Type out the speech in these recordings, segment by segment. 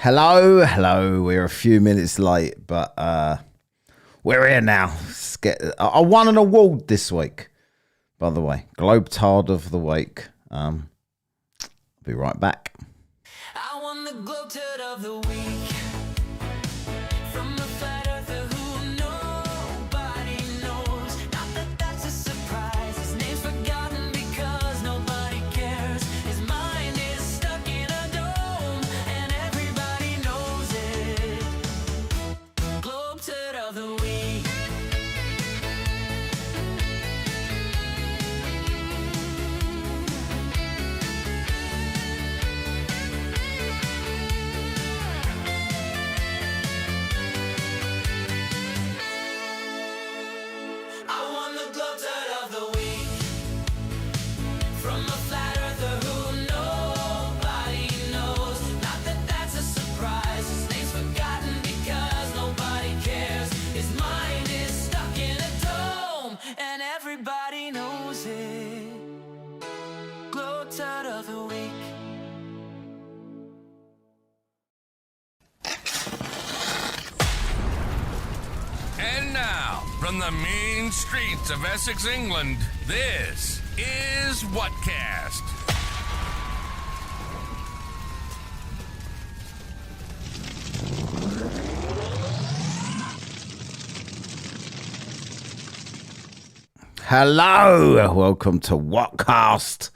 Hello. We're a few minutes late, but we're here now. I won an award this week, by the way. Globetard of the Week. I'll be right back. I won the Globetard of the Week from a flat earther who nobody knows. Not that that's a surprise. His name's forgotten because nobody cares. His mind is stuck in a dome and everybody knows it. Globetard of the Week. Everybody knows it. Globetard of the Week. And now, from the mean streets of Essex, England, this is Whatcast. Hello, welcome to Whatcast.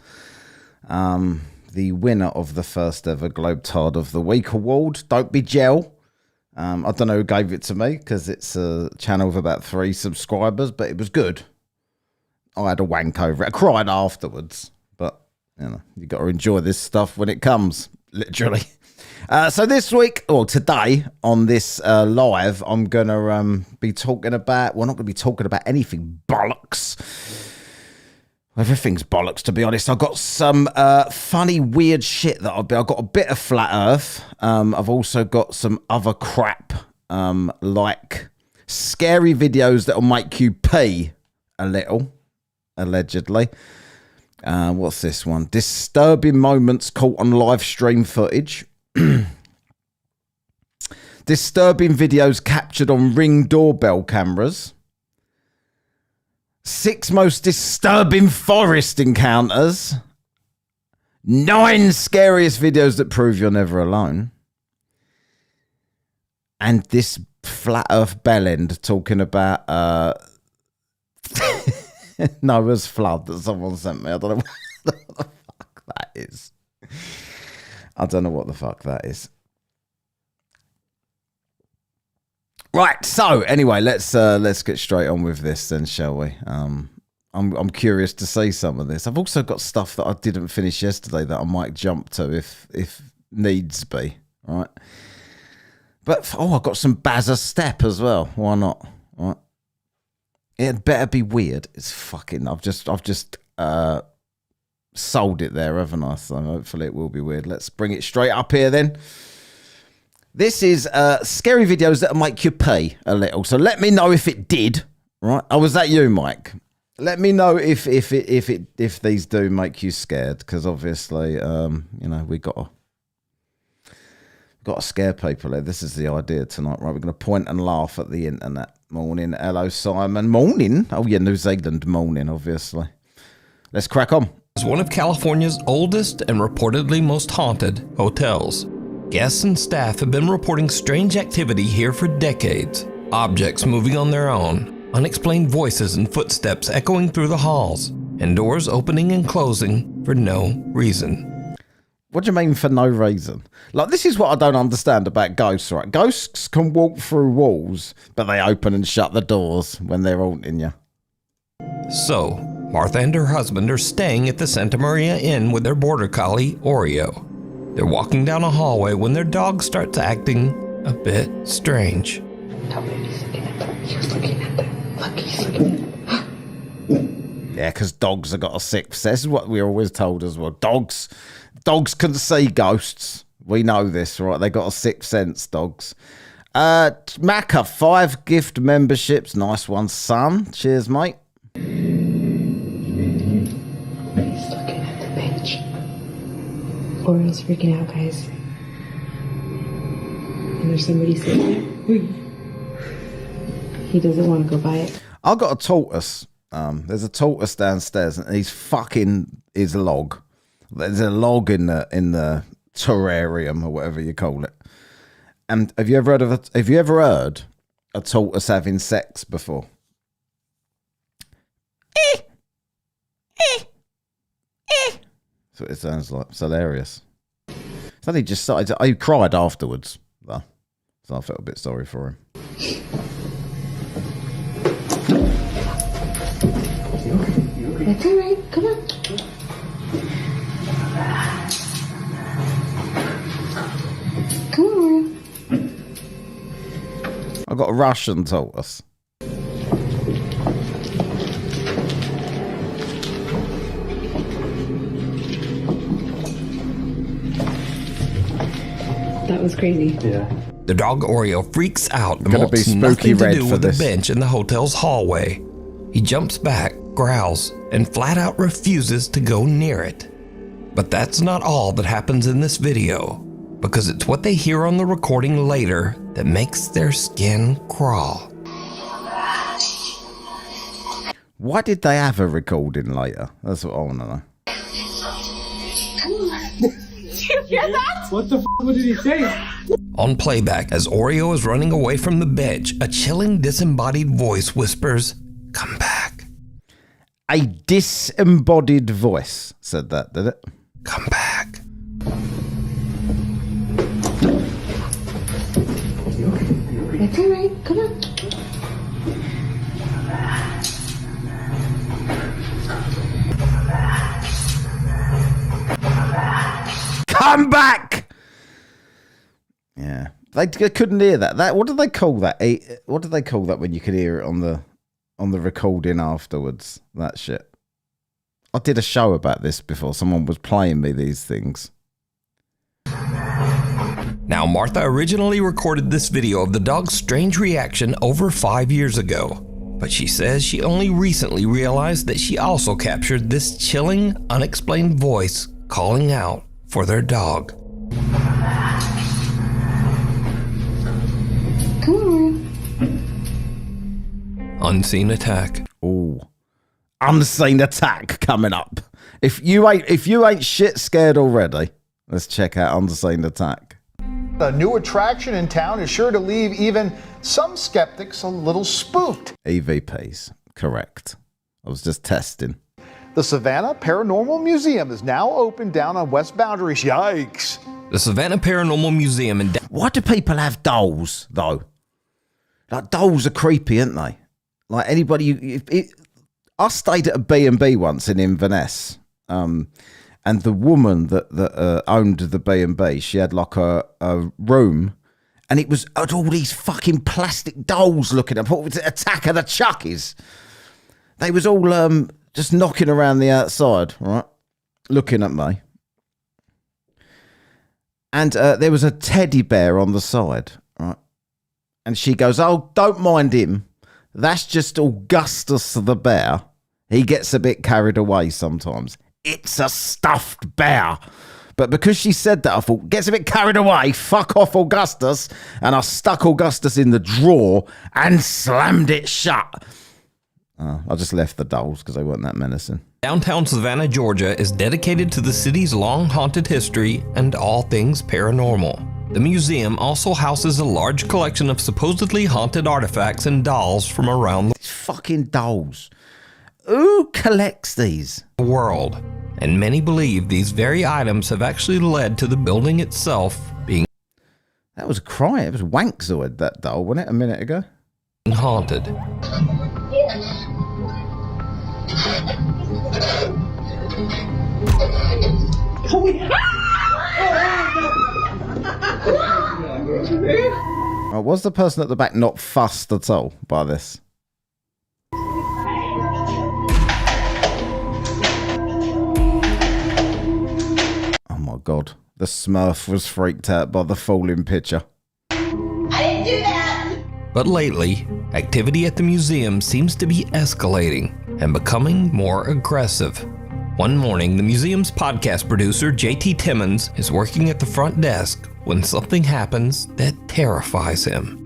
The winner of the first ever Globetard of the Week award. Don't be gel. I don't know who gave it to me because it's a channel with about 3 subscribers, but it was good. I had a wank over it. I cried afterwards, but you know, you got to enjoy this stuff when it comes, literally. So this week, or today, on this live, I'm going to be talking about, well, not going to be talking about anything bollocks. Everything's bollocks, to be honest. I've got some funny, weird shit that I've got a bit of Flat Earth. I've also got some other crap, like scary videos that'll make you pee a little, allegedly. What's this one? Disturbing moments caught on live stream footage. Disturbing videos captured on Ring doorbell cameras. 6 most disturbing forest encounters. 9 scariest videos that prove you're never alone. And this Flat Earth bellend talking about Noah's flood that someone sent me. I don't know what the fuck that is. I don't know what the fuck that is. Right, so anyway, let's get straight on with this then, shall we? I'm curious to see some of this. I've also got stuff that I didn't finish yesterday that I might jump to if needs be, right? But I've got some Bazza Step as well. Why not? Right? It better be weird. It's fucking. I've just sold it there, haven't I? So hopefully it will be weird. Let's bring it straight up here then. This is scary videos that'll make you pee a little. So let me know if it did. Right? Oh, was that you, Mike? Let me know if these do make you scared, because obviously, you know, we got to scare people here. This is the idea tonight, right? We're going to point and laugh at the internet. Morning, hello, Simon. Morning. Oh yeah, New Zealand morning, obviously. Let's crack on. It's one of California's oldest and reportedly most haunted hotels. Guests and staff have been reporting strange activity here for decades. Objects moving on their own, unexplained voices and footsteps echoing through the halls, and doors opening and closing for no reason. What do you mean for no reason? Like, this is what I don't understand about ghosts, right? Ghosts can walk through walls, but they open and shut the doors when they're haunting you. So, Martha and her husband are staying at the Santa Maria Inn with their border collie, Oreo. They're walking down a hallway when their dog starts acting a bit strange. Tell me he's looking at them. He was looking at them. Look, he's looking at them. Yeah, because dogs have got a sixth sense. This is what we're always told as well. Dogs can see ghosts. We know this, right? They got a sixth sense, dogs. Macca, 5 gift memberships. Nice one, son. Cheers, mate. He's looking at the bench. Oreo's freaking out, guys. there's somebody sitting there. He doesn't want to go by it. I got a tortoise. There's a tortoise downstairs, and he's fucking his log. There's a log in the terrarium or whatever you call it. And have you ever heard a tortoise having sex before? That's what it sounds like. It's hilarious. So he just started. He cried afterwards, though, so I felt a bit sorry for him. That's all right. Come on. Come on. I got a Russian tortoise. That was crazy. Yeah. The dog Oreo freaks out and Gonna be wants spooky nothing to red do for with the this. bench in the hotel's hallway. He jumps back, growls, and flat out refuses to go near it. But that's not all that happens in this video, because it's what they hear on the recording later that makes their skin crawl. Why did they have a recording later? That's what I want to know. What the what did he say? On playback, as Oreo is running away from the bench, a chilling disembodied voice whispers, "Come back, A disembodied voice said that, did it? come back." That's all right. Come on. Come back! Yeah. They couldn't hear that. What do they call that? What do they call that when you could hear it on the recording afterwards? That shit. I did a show about this before. Someone was playing me these things. Now, Martha originally recorded this video of the dog's strange reaction over 5 years ago, but she says she only recently realized that she also captured this chilling, unexplained voice calling out for their dog. Come on. Unseen attack. Ooh. Unseen attack coming up. If you ain't shit scared already, let's check out Unseen Attack. A new attraction in town is sure to leave even some skeptics a little spooked. EVPs. Correct. I was just testing. The Savannah Paranormal Museum is now open down on West Boundaries. Yikes. The Savannah Paranormal Museum in Why do people have dolls, though? Like, dolls are creepy, aren't they? Like, anybody... I stayed at a B&B once in Inverness, and the woman that owned the B&B, she had like a room, and it had all these fucking plastic dolls looking at. I thought it was Attack of the Chuckies. They was all just knocking around the outside, right, looking at me. And there was a teddy bear on the side, right? And she goes, "Oh, don't mind him. That's just Augustus the bear. He gets a bit carried away sometimes. It's a stuffed bear." But because she said that, I thought, gets a bit carried away, fuck off Augustus. And I stuck Augustus in the drawer and slammed it shut. I just left the dolls because they weren't that menacing. Downtown Savannah, Georgia is dedicated to the city's long haunted history and all things paranormal. The museum also houses a large collection of supposedly haunted artifacts and dolls from around These fucking dolls. Who collects these? the world, and many believe these very items have actually led to the building itself being That was a cry. It was Wankzoid, that doll, wasn't it, a minute ago? haunted. Was the person at the back not fussed at all by this? Oh my god. The Smurf was freaked out by the falling picture. But lately, activity at the museum seems to be escalating and becoming more aggressive. One morning, the museum's podcast producer, JT Timmons, is working at the front desk when something happens that terrifies him.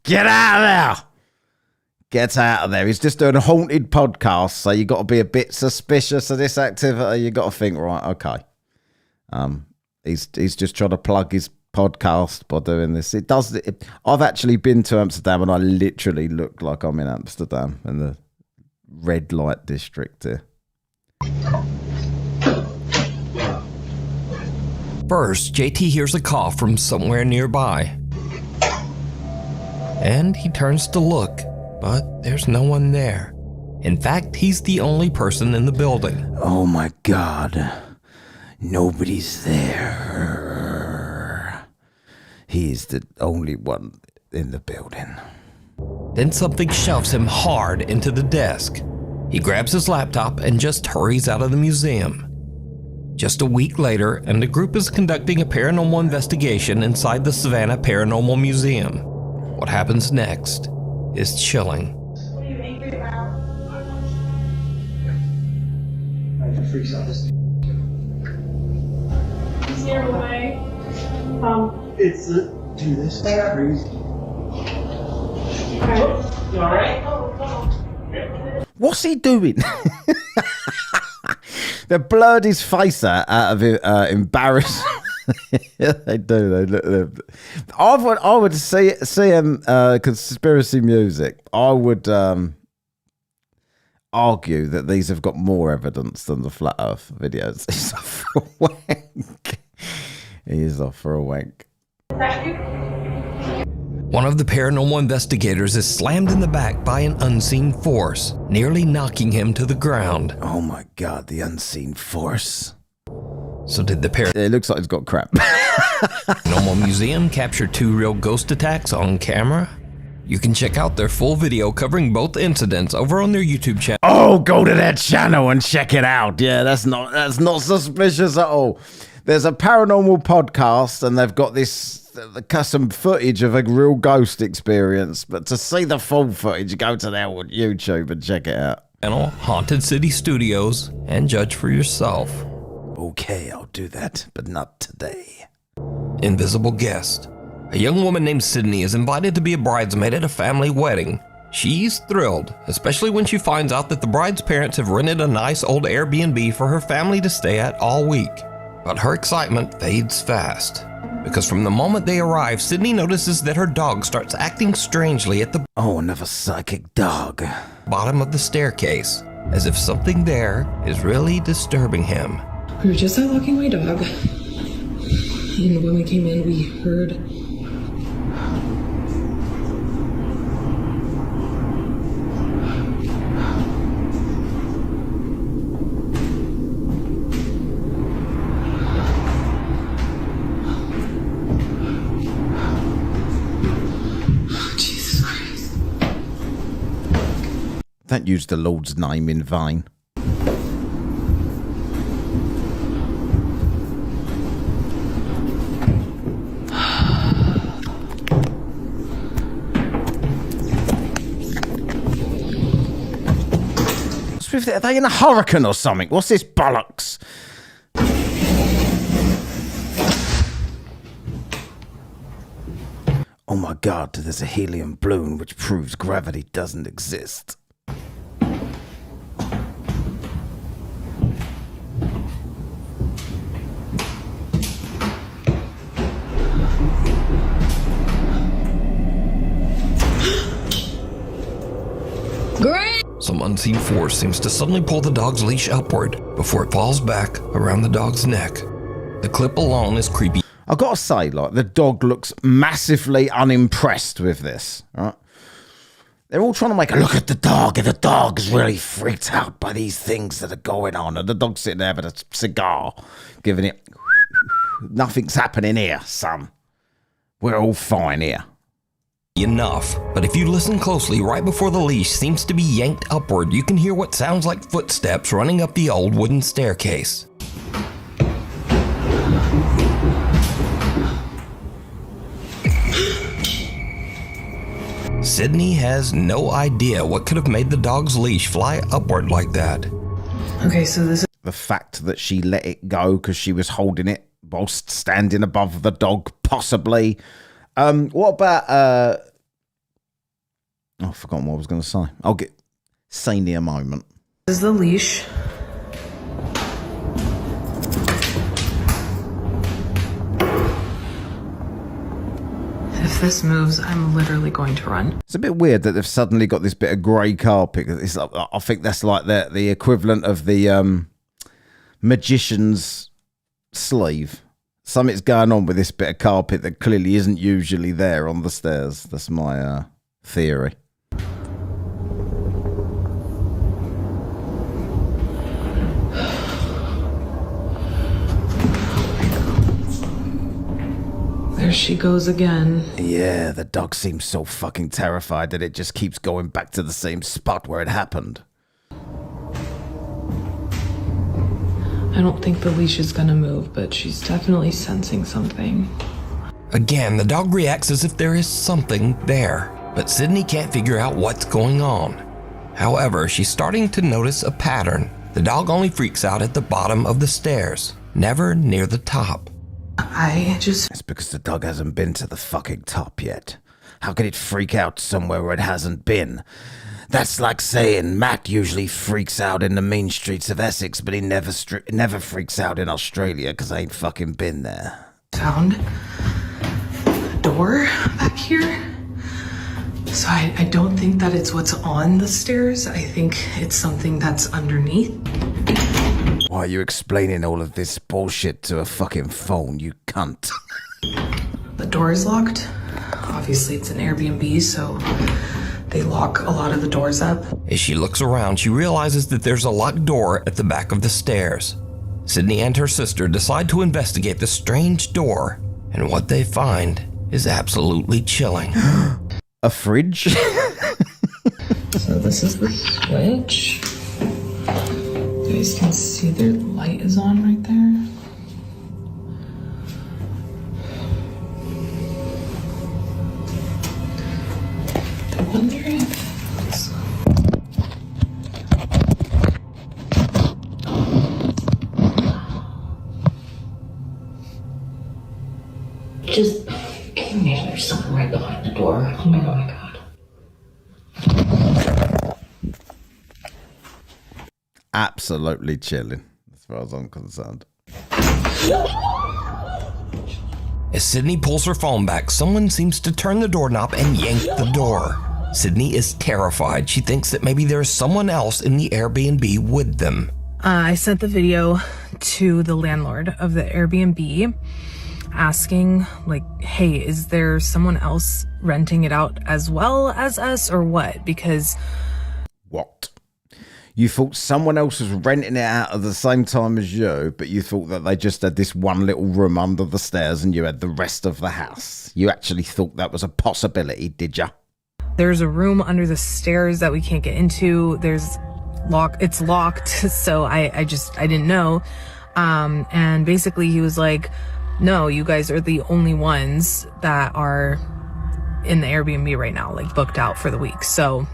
Get out of there! Get out of there. He's just doing a haunted podcast, so you got to be a bit suspicious of this activity. You got to think, right, okay. He's just trying to plug his podcast by doing this. I've actually been to Amsterdam, and I literally look like I'm in Amsterdam in the red light district here. First, JT hears a cough from somewhere nearby. And he turns to look, but there's no one there. In fact, he's the only person in the building. Oh my God. Nobody's there. He's the only one in the building. Then something shoves him hard into the desk. He grabs his laptop and just hurries out of the museum. Just a week later, and the group is conducting a paranormal investigation inside the Savannah Paranormal Museum. What happens next is chilling. What are you angry about? I freaks out this. Steer away. It's do this. Crazy. Okay. You alright? What's he doing? They blurred his face out of embarrassment. Yeah, they do. I would see him conspiracy music. I would argue that these have got more evidence than the flat Earth videos. He's off for a wank. He is off for a wank. Is that you? One of the paranormal investigators is slammed in the back by an unseen force, nearly knocking him to the ground. Oh my God, the unseen force. So did the It looks like he's got crap. Paranormal Museum capture 2 real ghost attacks on camera? You can check out their full video covering both incidents over on their YouTube channel. Oh, go to their channel and check it out. Yeah, that's not suspicious at all. There's a paranormal podcast, and they've got this custom footage of a real ghost experience. But to see the full footage, go to their YouTube and check it out. Haunted City Studios, and judge for yourself. Okay, I'll do that, but not today. Invisible guest. A young woman named Sydney is invited to be a bridesmaid at a family wedding. She's thrilled, especially when she finds out that the bride's parents have rented a nice old Airbnb for her family to stay at all week. But her excitement fades fast, because from the moment they arrive, Sydney notices that her dog starts acting strangely at the another psychic dog. bottom of the staircase, as if something there is really disturbing him. We were just out walking my dog, and when we came in, we heard Jesus Christ. Don't use the Lord's name in vain. Are they in a hurricane or something? What's this bollocks? Oh my God, there's a helium balloon which proves gravity doesn't exist. Great! Some unseen force seems to suddenly pull the dog's leash upward before it falls back around the dog's neck. The clip alone is creepy. I've got to say, like, the dog looks massively unimpressed with this, right? They're all trying to make a look at the dog, and the dog is really freaked out by these things that are going on. And the dog's sitting there with a cigar, giving it, nothing's happening here, son. We're all fine here. enough, but if you listen closely, right before the leash seems to be yanked upward, you can hear what sounds like footsteps running up the old wooden staircase. Sydney has no idea what could have made the dog's leash fly upward like that. Okay, so this is The fact that she let it go because she was holding it whilst standing above the dog, possibly. What about... oh, I've forgotten what I was going to say. I'll get... Say me a moment. the leash. If this moves, I'm literally going to run. It's a bit weird that they've suddenly got this bit of grey carpet. It's like, I think that's like the equivalent of the magician's sleeve. Something's going on with this bit of carpet that clearly isn't usually there on the stairs. That's my theory. There she goes again. Yeah, the dog seems so fucking terrified that it just keeps going back to the same spot where it happened. I don't think the leash is gonna move, but she's definitely sensing something. Again, the dog reacts as if there is something there, but Sydney can't figure out what's going on. However, she's starting to notice a pattern. The dog only freaks out at the bottom of the stairs, never near the top. It's because the dog hasn't been to the fucking top yet. How could it freak out somewhere where it hasn't been? That's like saying Matt usually freaks out in the mean streets of Essex, but he never freaks out in Australia because I ain't fucking been there. Found a door back here. So I don't think that it's what's on the stairs. I think it's something that's underneath. Why are you explaining all of this bullshit to a fucking phone, you cunt? The door is locked. Obviously, it's an Airbnb, so they lock a lot of the doors up. As she looks around, she realizes that there's a locked door at the back of the stairs. Sydney and her sister decide to investigate the strange door, and what they find is absolutely chilling. A fridge? So this is the switch. You guys can see the light is on right there. I wonder if Just, maybe there's someone right behind the door. Oh my god. Absolutely chilling, as far as I'm concerned. As Sydney pulls her phone back, someone seems to turn the doorknob and yank the door. Sydney is terrified. She thinks that maybe there's someone else in the Airbnb with them. I sent the video to the landlord of the Airbnb asking, like, hey, is there someone else renting it out as well as us or what? Because... What? You thought someone else was renting it out at the same time as you, but you thought that they just had this one little room under the stairs and you had the rest of the house. You actually thought that was a possibility, did ya? there's a room under the stairs that we can't get into. It's locked. So I didn't know. And basically he was like, no, you guys are the only ones that are in the Airbnb right now, like booked out for the week. So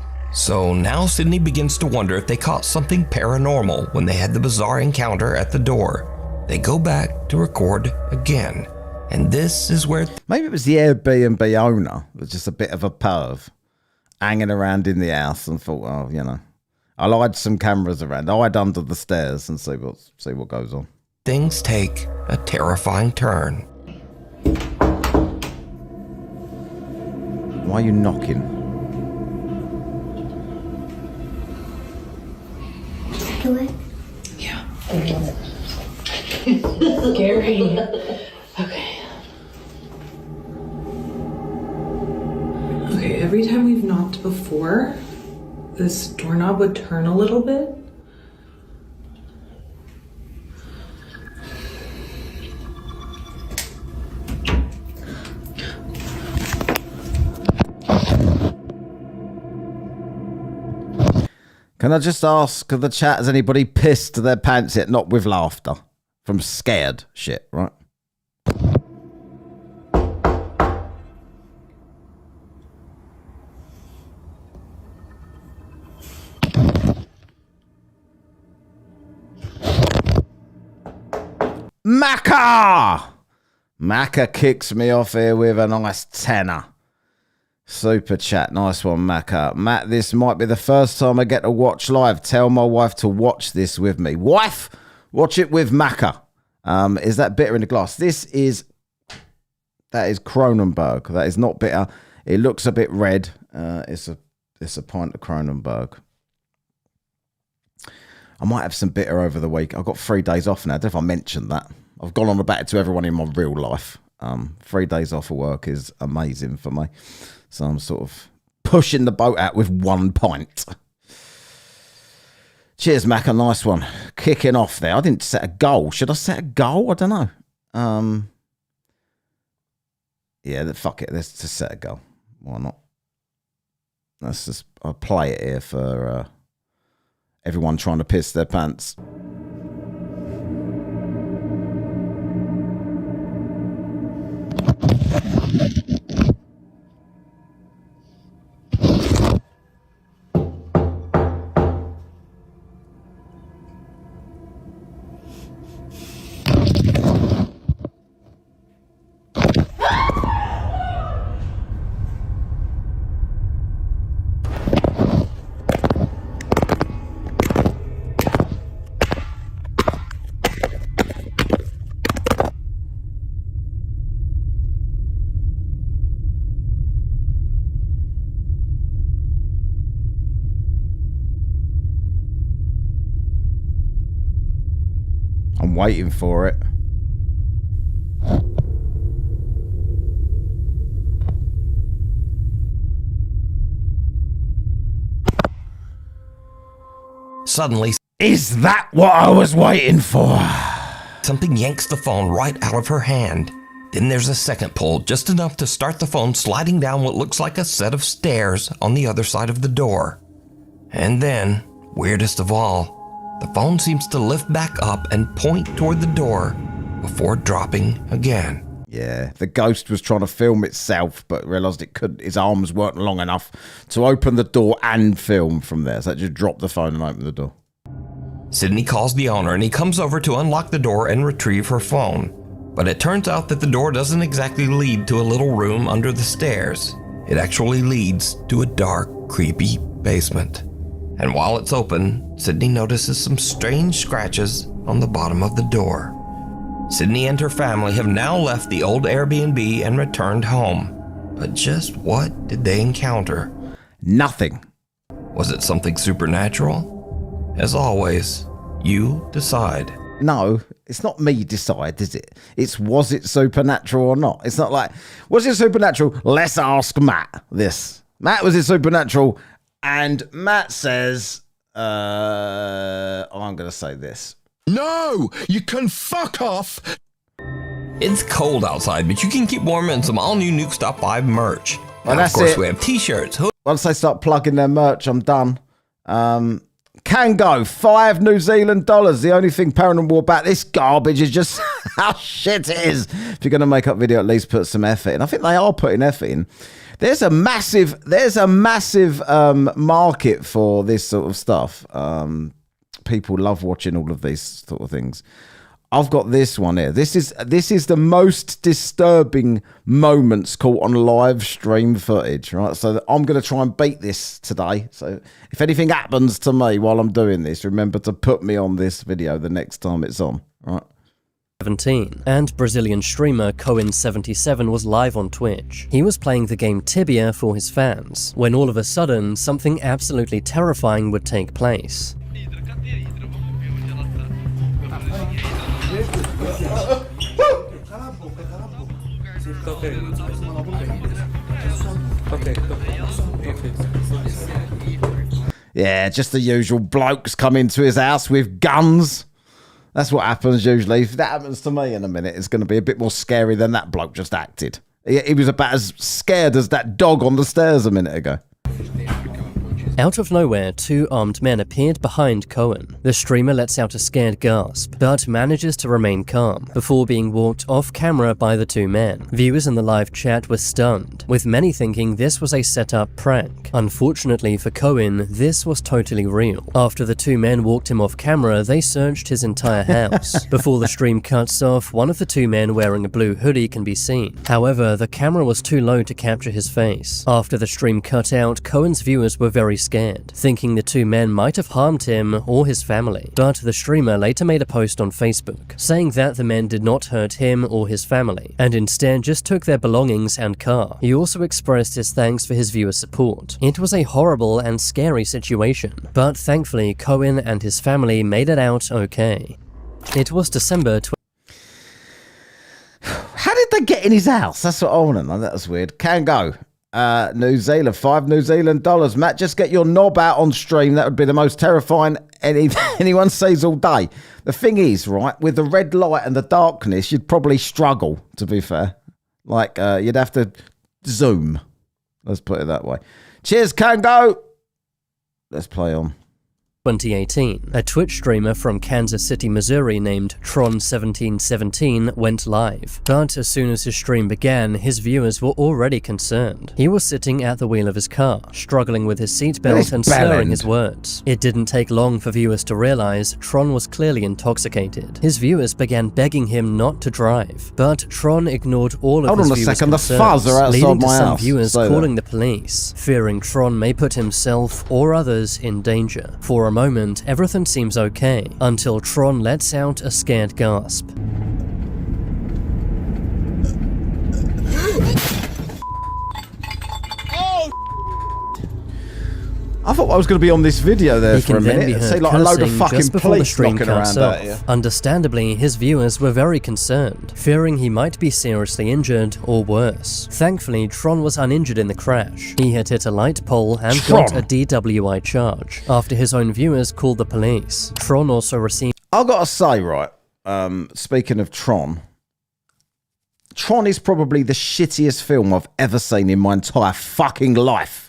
now Sydney begins to wonder if they caught something paranormal when they had the bizarre encounter at the door. They go back to record again. And this is where... Maybe it was the Airbnb owner that's just a bit of a perv, hanging around in the house and thought, oh, you know, I'll hide some cameras around. I'll hide under the stairs and see what goes on. Things take a terrifying turn. Why are you knocking? Do it? yeah. Scary. Okay, every time we've knocked before, this doorknob would turn a little bit. Can I just ask the chat, has anybody pissed their pants yet? Not with laughter. From scared shit, right? Macca kicks me off here with a nice tenner. Super chat. Nice one, Macca. Matt, this might be the first time I get to watch live. Tell my wife to watch this with me. Wife, watch it with Macca. Is that bitter in the glass? That is Kronenberg. That is not bitter. It looks a bit red. It's a pint of Kronenberg. I might have some bitter over the week. I've got 3 days off now. I don't know if I mentioned that. I've gone on about it to everyone in my real life. 3 days off of work is amazing for me. So I'm sort of pushing the boat out with 1 pint. Cheers, Mac. A nice one. Kicking off there. I didn't set a goal. Should I set a goal? I don't know. Yeah, fuck it. Let's just set a goal. Why not? I'll play it here for everyone trying to piss their pants. I'm waiting for it. Suddenly, is that what I was waiting for? something yanks the phone right out of her hand. Then there's a second pull, just enough to start the phone sliding down what looks like a set of stairs on the other side of the door. And then, weirdest of all, the phone seems to lift back up and point toward the door before dropping again. Yeah, the ghost was trying to film itself, but realised it couldn't. His arms weren't long enough to open the door and film from there. So it just dropped the phone and opened the door. Sydney calls the owner and he comes over to unlock the door and retrieve her phone. But it turns out that the door doesn't exactly lead to a little room under the stairs. It actually leads to a dark, creepy basement. And while it's open, Sydney notices some strange scratches on the bottom of the door. Sydney and her family have now left the old Airbnb and returned home. But just what did they encounter? Nothing. Was it something supernatural? As always, you decide. No, it's not me decide, is it? It's was it supernatural or not? It's not like, was it supernatural? Let's ask Matt this. Matt, was it supernatural? And Matt says, I'm going to say this. No, you can fuck off. It's cold outside, but you can keep warm in some all-new Nuke Stop 5 merch. Well, And of that's course, it. we have t-shirts, Once they start plugging their merch, I'm done. Can go $5 New Zealand. The only thing paranormal about this garbage is just how shit it is. If you're going to make up video, at least put some effort in. I think they are putting effort in. There's a massive market for this sort of stuff. People love watching all of these sort of things. I've got this one here. This is the most disturbing moments caught on live stream footage, right? So I'm going to try and beat this today. So if anything happens to me while I'm doing this, remember to put me on this video the next time it's on, right? 17, and Brazilian streamer Cohen77 was live on Twitch. He was playing the game Tibia for his fans, when all of a sudden, something absolutely terrifying would take place. Yeah, just the usual blokes come into his house with guns. That's what happens usually. If that happens to me in a minute, it's going to be a bit more scary than that bloke just acted. He was about as scared as that dog on the stairs a minute ago. Out of nowhere, two armed men appeared behind Cohen. The streamer lets out a scared gasp, but manages to remain calm, before being walked off camera by the two men. Viewers in the live chat were stunned, with many thinking this was a set-up prank. Unfortunately for Cohen, this was totally real. After the two men walked him off camera, they searched his entire house. Before the stream cuts off, one of the two men wearing a blue hoodie can be seen. However, the camera was too low to capture his face. After the stream cut out, Cohen's viewers were very scared, thinking the two men might have harmed him or his family. But the streamer later made a post on Facebook, saying that the men did not hurt him or his family, and instead just took their belongings and car. He also expressed his thanks for his viewers' support. It was a horrible and scary situation, but thankfully Cohen and his family made it out okay. It was December How did they get in his house? That's what I want to know. That was weird. Can go. New Zealand, $5 New Zealand. Matt, just get your knob out on stream. That would be the most terrifying anyone sees all day. The thing is, right, with the red light and the darkness, you'd probably struggle, to be fair. Like, you'd have to zoom. Let's put it that way. Cheers, Can go. Let's play on. 2018, a Twitch streamer from Kansas City, Missouri named Tron1717 went live. But as soon as his stream began, his viewers were already concerned. He was sitting at the wheel of his car, struggling with his seatbelt and slurring his words. It didn't take long for viewers to realize Tron was clearly intoxicated. His viewers began begging him not to drive, but Tron ignored all of his viewers' concerns, leading to some viewers calling the police, fearing Tron may put himself or others in danger. For a moment, everything seems okay, until Tron lets out a scared gasp. I thought I was going to be on this video there for a minute. See like a load of fucking police knocking around out here. Understandably, his viewers were very concerned, fearing he might be seriously injured or worse. Thankfully, Tron was uninjured in the crash. He had hit a light pole and got a DWI charge, after his own viewers called the police. Tron also received... I've got to say, right, speaking of Tron is probably the shittiest film I've ever seen in my entire fucking life.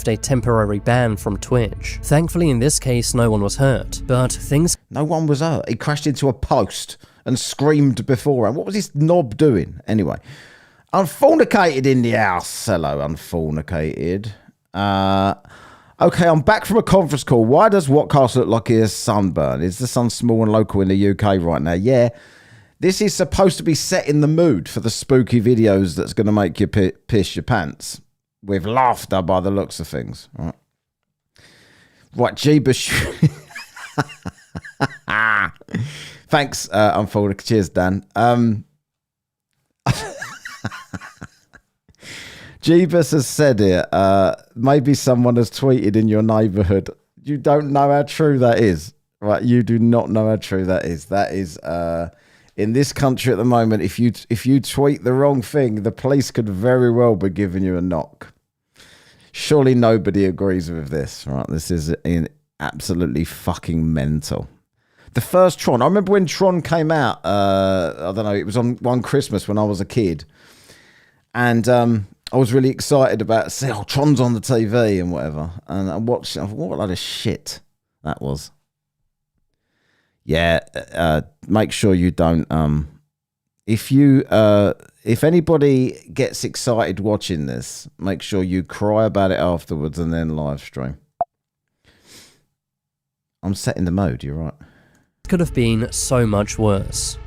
A temporary ban from Twitch. Thankfully, in this case, no one was hurt, but things... No one was hurt. He crashed into a post and screamed beforehand. What was his knob doing? Anyway. Unfornicated in the house. Hello, unfornicated. Okay, I'm back from a conference call. Why does Whatcast look like he has sunburn? Is the sun small and local in the UK right now? Yeah. This is supposed to be setting the mood for the spooky videos that's going to make you piss your pants. With laughter by the looks of things. Right, Jeebus. Thanks, Unfolded. Cheers, Dan. Jeebus has said here, maybe someone has tweeted in your neighbourhood. You don't know how true that is. Right, you do not know how true that is. That is... in this country at the moment, if you tweet the wrong thing, the police could very well be giving you a knock. Surely nobody agrees with this, right? This is absolutely fucking mental. The first Tron, I remember when Tron came out, I don't know, it was on one Christmas when I was a kid. And I was really excited about saying, oh, Tron's on the TV and whatever. And I watched, I thought, what a load of shit that was. Yeah, make sure you don't. If anybody gets excited watching this, make sure you cry about it afterwards and then live stream. I'm setting the mode. You're right. Could have been so much worse.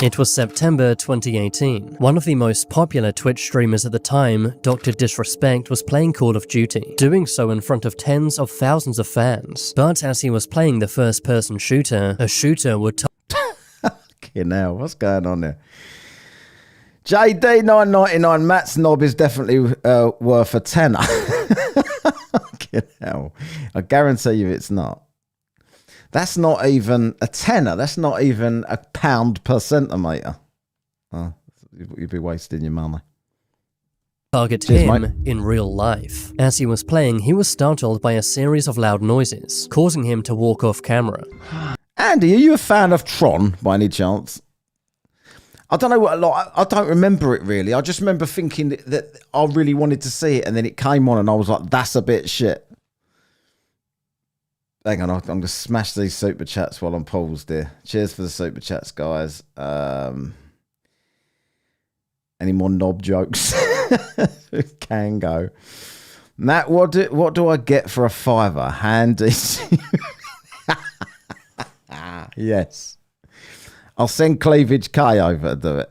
It was September 2018. One of the most popular Twitch streamers at the time, Dr. Disrespect, was playing Call of Duty, doing so in front of tens of thousands of fans. But as he was playing the first-person shooter, a shooter would okay, now what's going on there? JD 999, Matt's knob is definitely worth a tenner. Okay, now I guarantee you it's not. That's not even a tenner. That's not even £1 per centimetre. Oh, you'd be wasting your money. Target him in real life. As he was playing, he was startled by a series of loud noises, causing him to walk off camera. Andy, are you a fan of Tron by any chance? I don't know what, like, I don't remember it really. I just remember thinking that I really wanted to see it, and then it came on and I was like, that's a bit shit. Hang on, I'm going to smash these super chats while I'm paused here. Cheers for the super chats, guys. Any more knob jokes? Can go. Matt, what do I get for a £5? Handy. Yes. I'll send Cleavage K over to do it.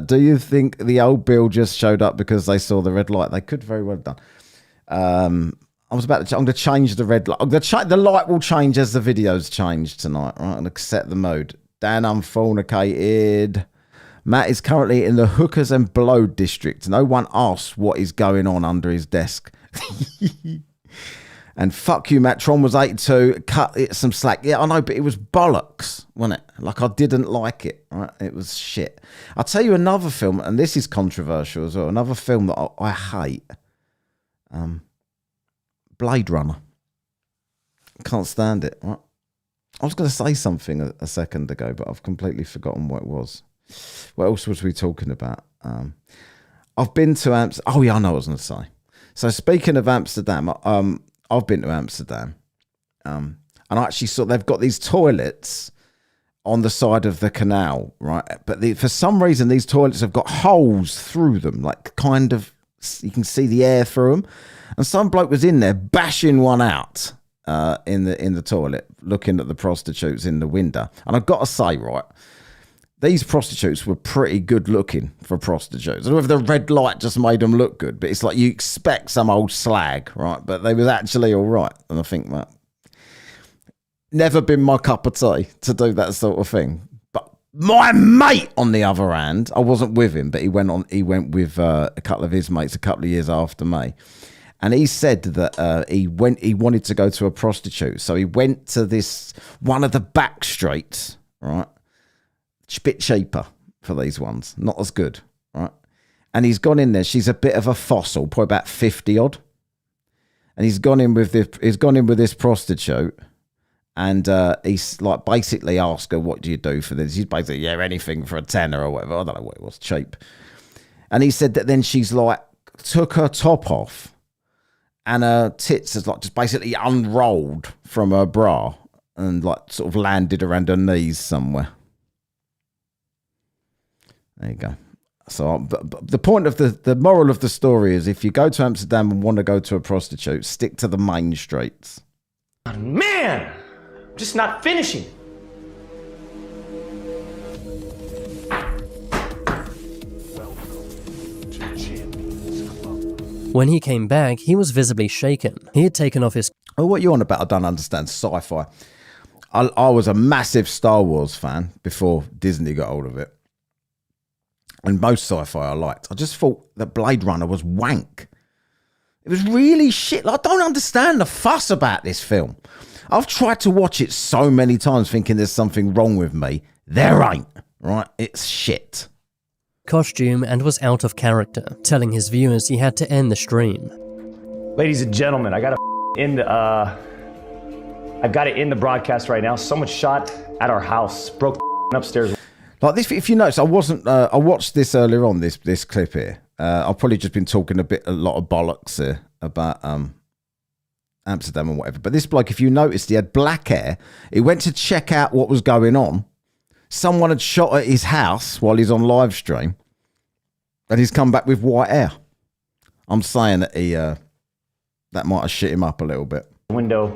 Do you think the old bill just showed up because they saw the red light? They could very well have done. I was about to. I'm going to change the red light. The light will change as the videos change tonight. Right, I'm going to set the mode. Dan, I'm fornicated. Matt is currently in the hookers and blow district. No one asks what is going on under his desk. And fuck you, Matt. Tron was 82. Cut it some slack. Yeah, I know, but it was bollocks, wasn't it? Like, I didn't like it. Right? It was shit. I'll tell you another film, and this is controversial as well. Another film that I hate. Blade Runner. Can't stand it. Right? I was going to say something a second ago, but I've completely forgotten what it was. What else was we talking about? I've been to Amsterdam. Oh, yeah, I know what I was going to say. So speaking of Amsterdam, I've been to Amsterdam. And I actually saw they've got these toilets on the side of the canal, right? But for some reason, these toilets have got holes through them, like kind of, you can see the air through them. And some bloke was in there bashing one out in the toilet, looking at the prostitutes in the window. And I've got to say, right, these prostitutes were pretty good looking for prostitutes. I don't know if the red light just made them look good, but it's like you expect some old slag, right? But they was actually all right. And I think that never been my cup of tea to do that sort of thing. But my mate, on the other hand, I wasn't with him, but he went with a couple of his mates a couple of years after me. And he said that he wanted to go to a prostitute. So he went to one of the back streets, right? A bit cheaper for these ones. Not as good, right? And he's gone in there. She's a bit of a fossil, probably about 50 odd. And he's gone in with this prostitute. And he's like basically asked her, what do you do for this? He's basically, yeah, anything for a tenner or whatever. I don't know what it was, cheap. And he said that then she's like, took her top off. And her tits has like just basically unrolled from her bra and like sort of landed around her knees somewhere. There you go. So the point of the moral of the story is if you go to Amsterdam and want to go to a prostitute, stick to the main streets. Man, I'm just not finishing. When he came back, he was visibly shaken. He had taken off his... Oh, what are you on about? I don't understand. Sci-fi. I was a massive Star Wars fan before Disney got hold of it. And most sci-fi I liked. I just thought that Blade Runner was wank. It was really shit. I don't understand the fuss about this film. I've tried to watch it so many times thinking there's something wrong with me. There ain't, right? It's shit. Costume and was out of character, telling his viewers he had to end the stream. Ladies and gentlemen, I got to end the broadcast right now. Someone shot at our house, broke upstairs. Like this, if you notice, I watched this earlier on. This clip here. I've probably just been talking a lot of bollocks here about Amsterdam and whatever. But this bloke, if you noticed, he had black hair. He went to check out what was going on. Someone had shot at his house while he's on live stream, and he's come back with white hair. I'm saying that that might have shit him up a little bit. Window.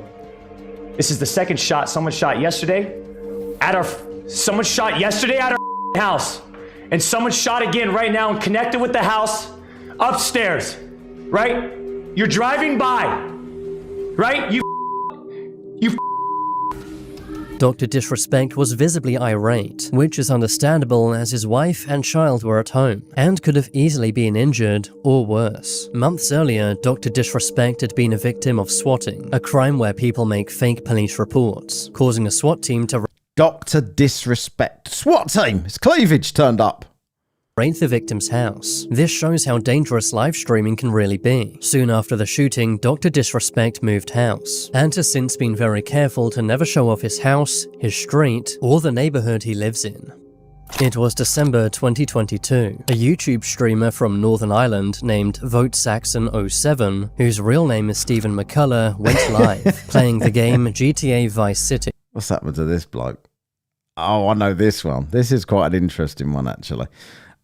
This is the second shot. Someone shot yesterday at our house, and someone shot again right now and connected with the house upstairs. Right? You're driving by. Right? You. Dr. Disrespect was visibly irate, which is understandable as his wife and child were at home, and could have easily been injured or worse. Months earlier, Dr. Disrespect had been a victim of swatting, a crime where people make fake police reports, causing a SWAT team to Dr. Disrespect. SWAT team! It's Cleavage turned up. raid the victim's house. This shows how dangerous live streaming can really be. Soon after the shooting, Dr. Disrespect moved house, and has since been very careful to never show off his house, his street, or the neighborhood he lives in. It was December 2022. A YouTube streamer from Northern Ireland named VoteSaxon07, whose real name is Stephen McCullough, went live, playing the game GTA Vice City. What's happened to this bloke? Oh, I know this one. This is quite an interesting one, actually.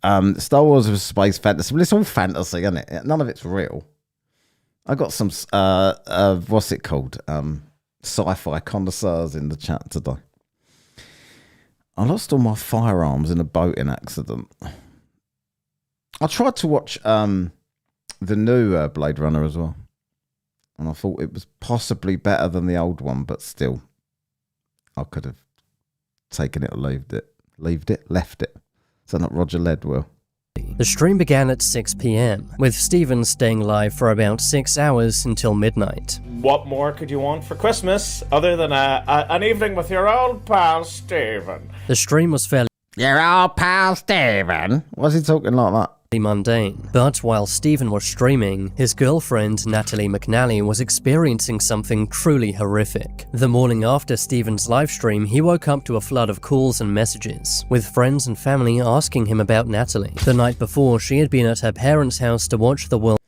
Star Wars was space fantasy. Well, it's all fantasy, isn't it? None of it's real. I got some, what's it called? Sci-fi connoisseurs in the chat today. I lost all my firearms in a boating accident. I tried to watch the new Blade Runner as well. And I thought it was possibly better than the old one, but still, I could have taken it or left it. So not Roger Ledwell. The stream began at 6 p.m, with Stephen staying live for about 6 hours until midnight. What more could you want for Christmas other than an evening with your old pal Stephen? The stream was fairly Your old pal Stephen? Was he talking like that? mundane, but while Stephen was streaming, his girlfriend Natalie McNally was experiencing something truly horrific. The morning after Stephen's livestream, he woke up to a flood of calls and messages, with friends and family asking him about Natalie. The night before, she had been at her parents' house to watch the world.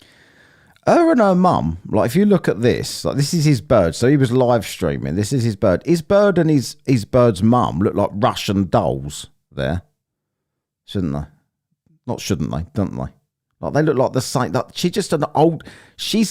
Her and her mum, like if you look at this, like this is his bird, so he was live streaming, this is his bird. His bird and his bird's mum look like Russian dolls there, shouldn't they? Not shouldn't they, don't they? Like they look like the same. Like she's just an old. She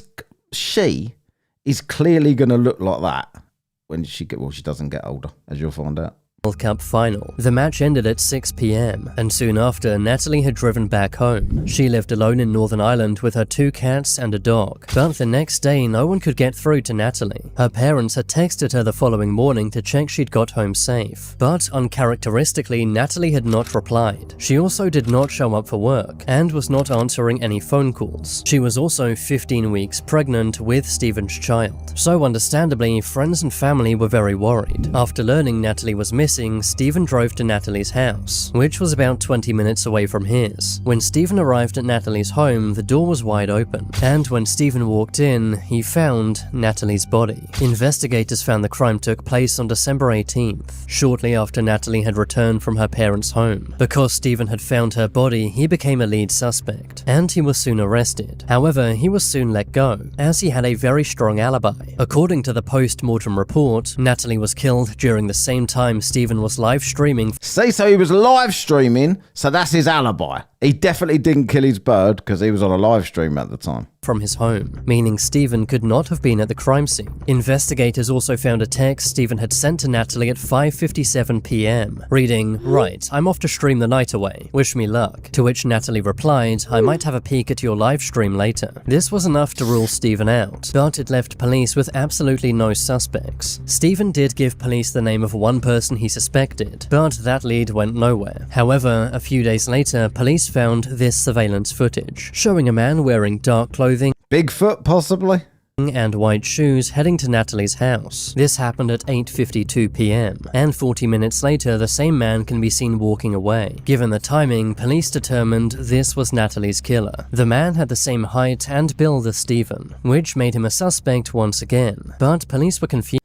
is clearly going to look like that when she doesn't get older, as you'll find out. World Cup final. The match ended at 6 p.m, and soon after, Natalie had driven back home. She lived alone in Northern Ireland with her 2 cats and a dog. But the next day, no one could get through to Natalie. Her parents had texted her the following morning to check she'd got home safe. But uncharacteristically, Natalie had not replied. She also did not show up for work, and was not answering any phone calls. She was also 15 weeks pregnant with Stephen's child. So understandably, friends and family were very worried. After learning Natalie was missing, Stephen drove to Natalie's house, which was about 20 minutes away from his. When Stephen arrived at Natalie's home, the door was wide open, and when Stephen walked in, he found Natalie's body. Investigators found the crime took place on December 18th, shortly after Natalie had returned from her parents' home. Because Stephen had found her body, he became a lead suspect, and he was soon arrested. However, he was soon let go, as he had a very strong alibi. According to the post-mortem report, Natalie was killed during the same time Stephen was live streaming. So he was live streaming, so that's his alibi. He definitely didn't kill his bird because he was on a live stream at the time. From his home, meaning Stephen could not have been at the crime scene. Investigators also found a text Stephen had sent to Natalie at 5:57 p.m, reading, "Right, I'm off to stream the night away. Wish me luck." To which Natalie replied, "I might have a peek at your live stream later." This was enough to rule Stephen out, but it left police with absolutely no suspects. Stephen did give police the name of one person he suspected, but that lead went nowhere. However, a few days later, police found this surveillance footage, showing a man wearing dark clothing, Bigfoot, possibly, and white shoes heading to Natalie's house. This happened at 8:52 p.m, and 40 minutes later, the same man can be seen walking away. Given the timing, police determined this was Natalie's killer. The man had the same height and build as Stephen, which made him a suspect once again, but police were confused.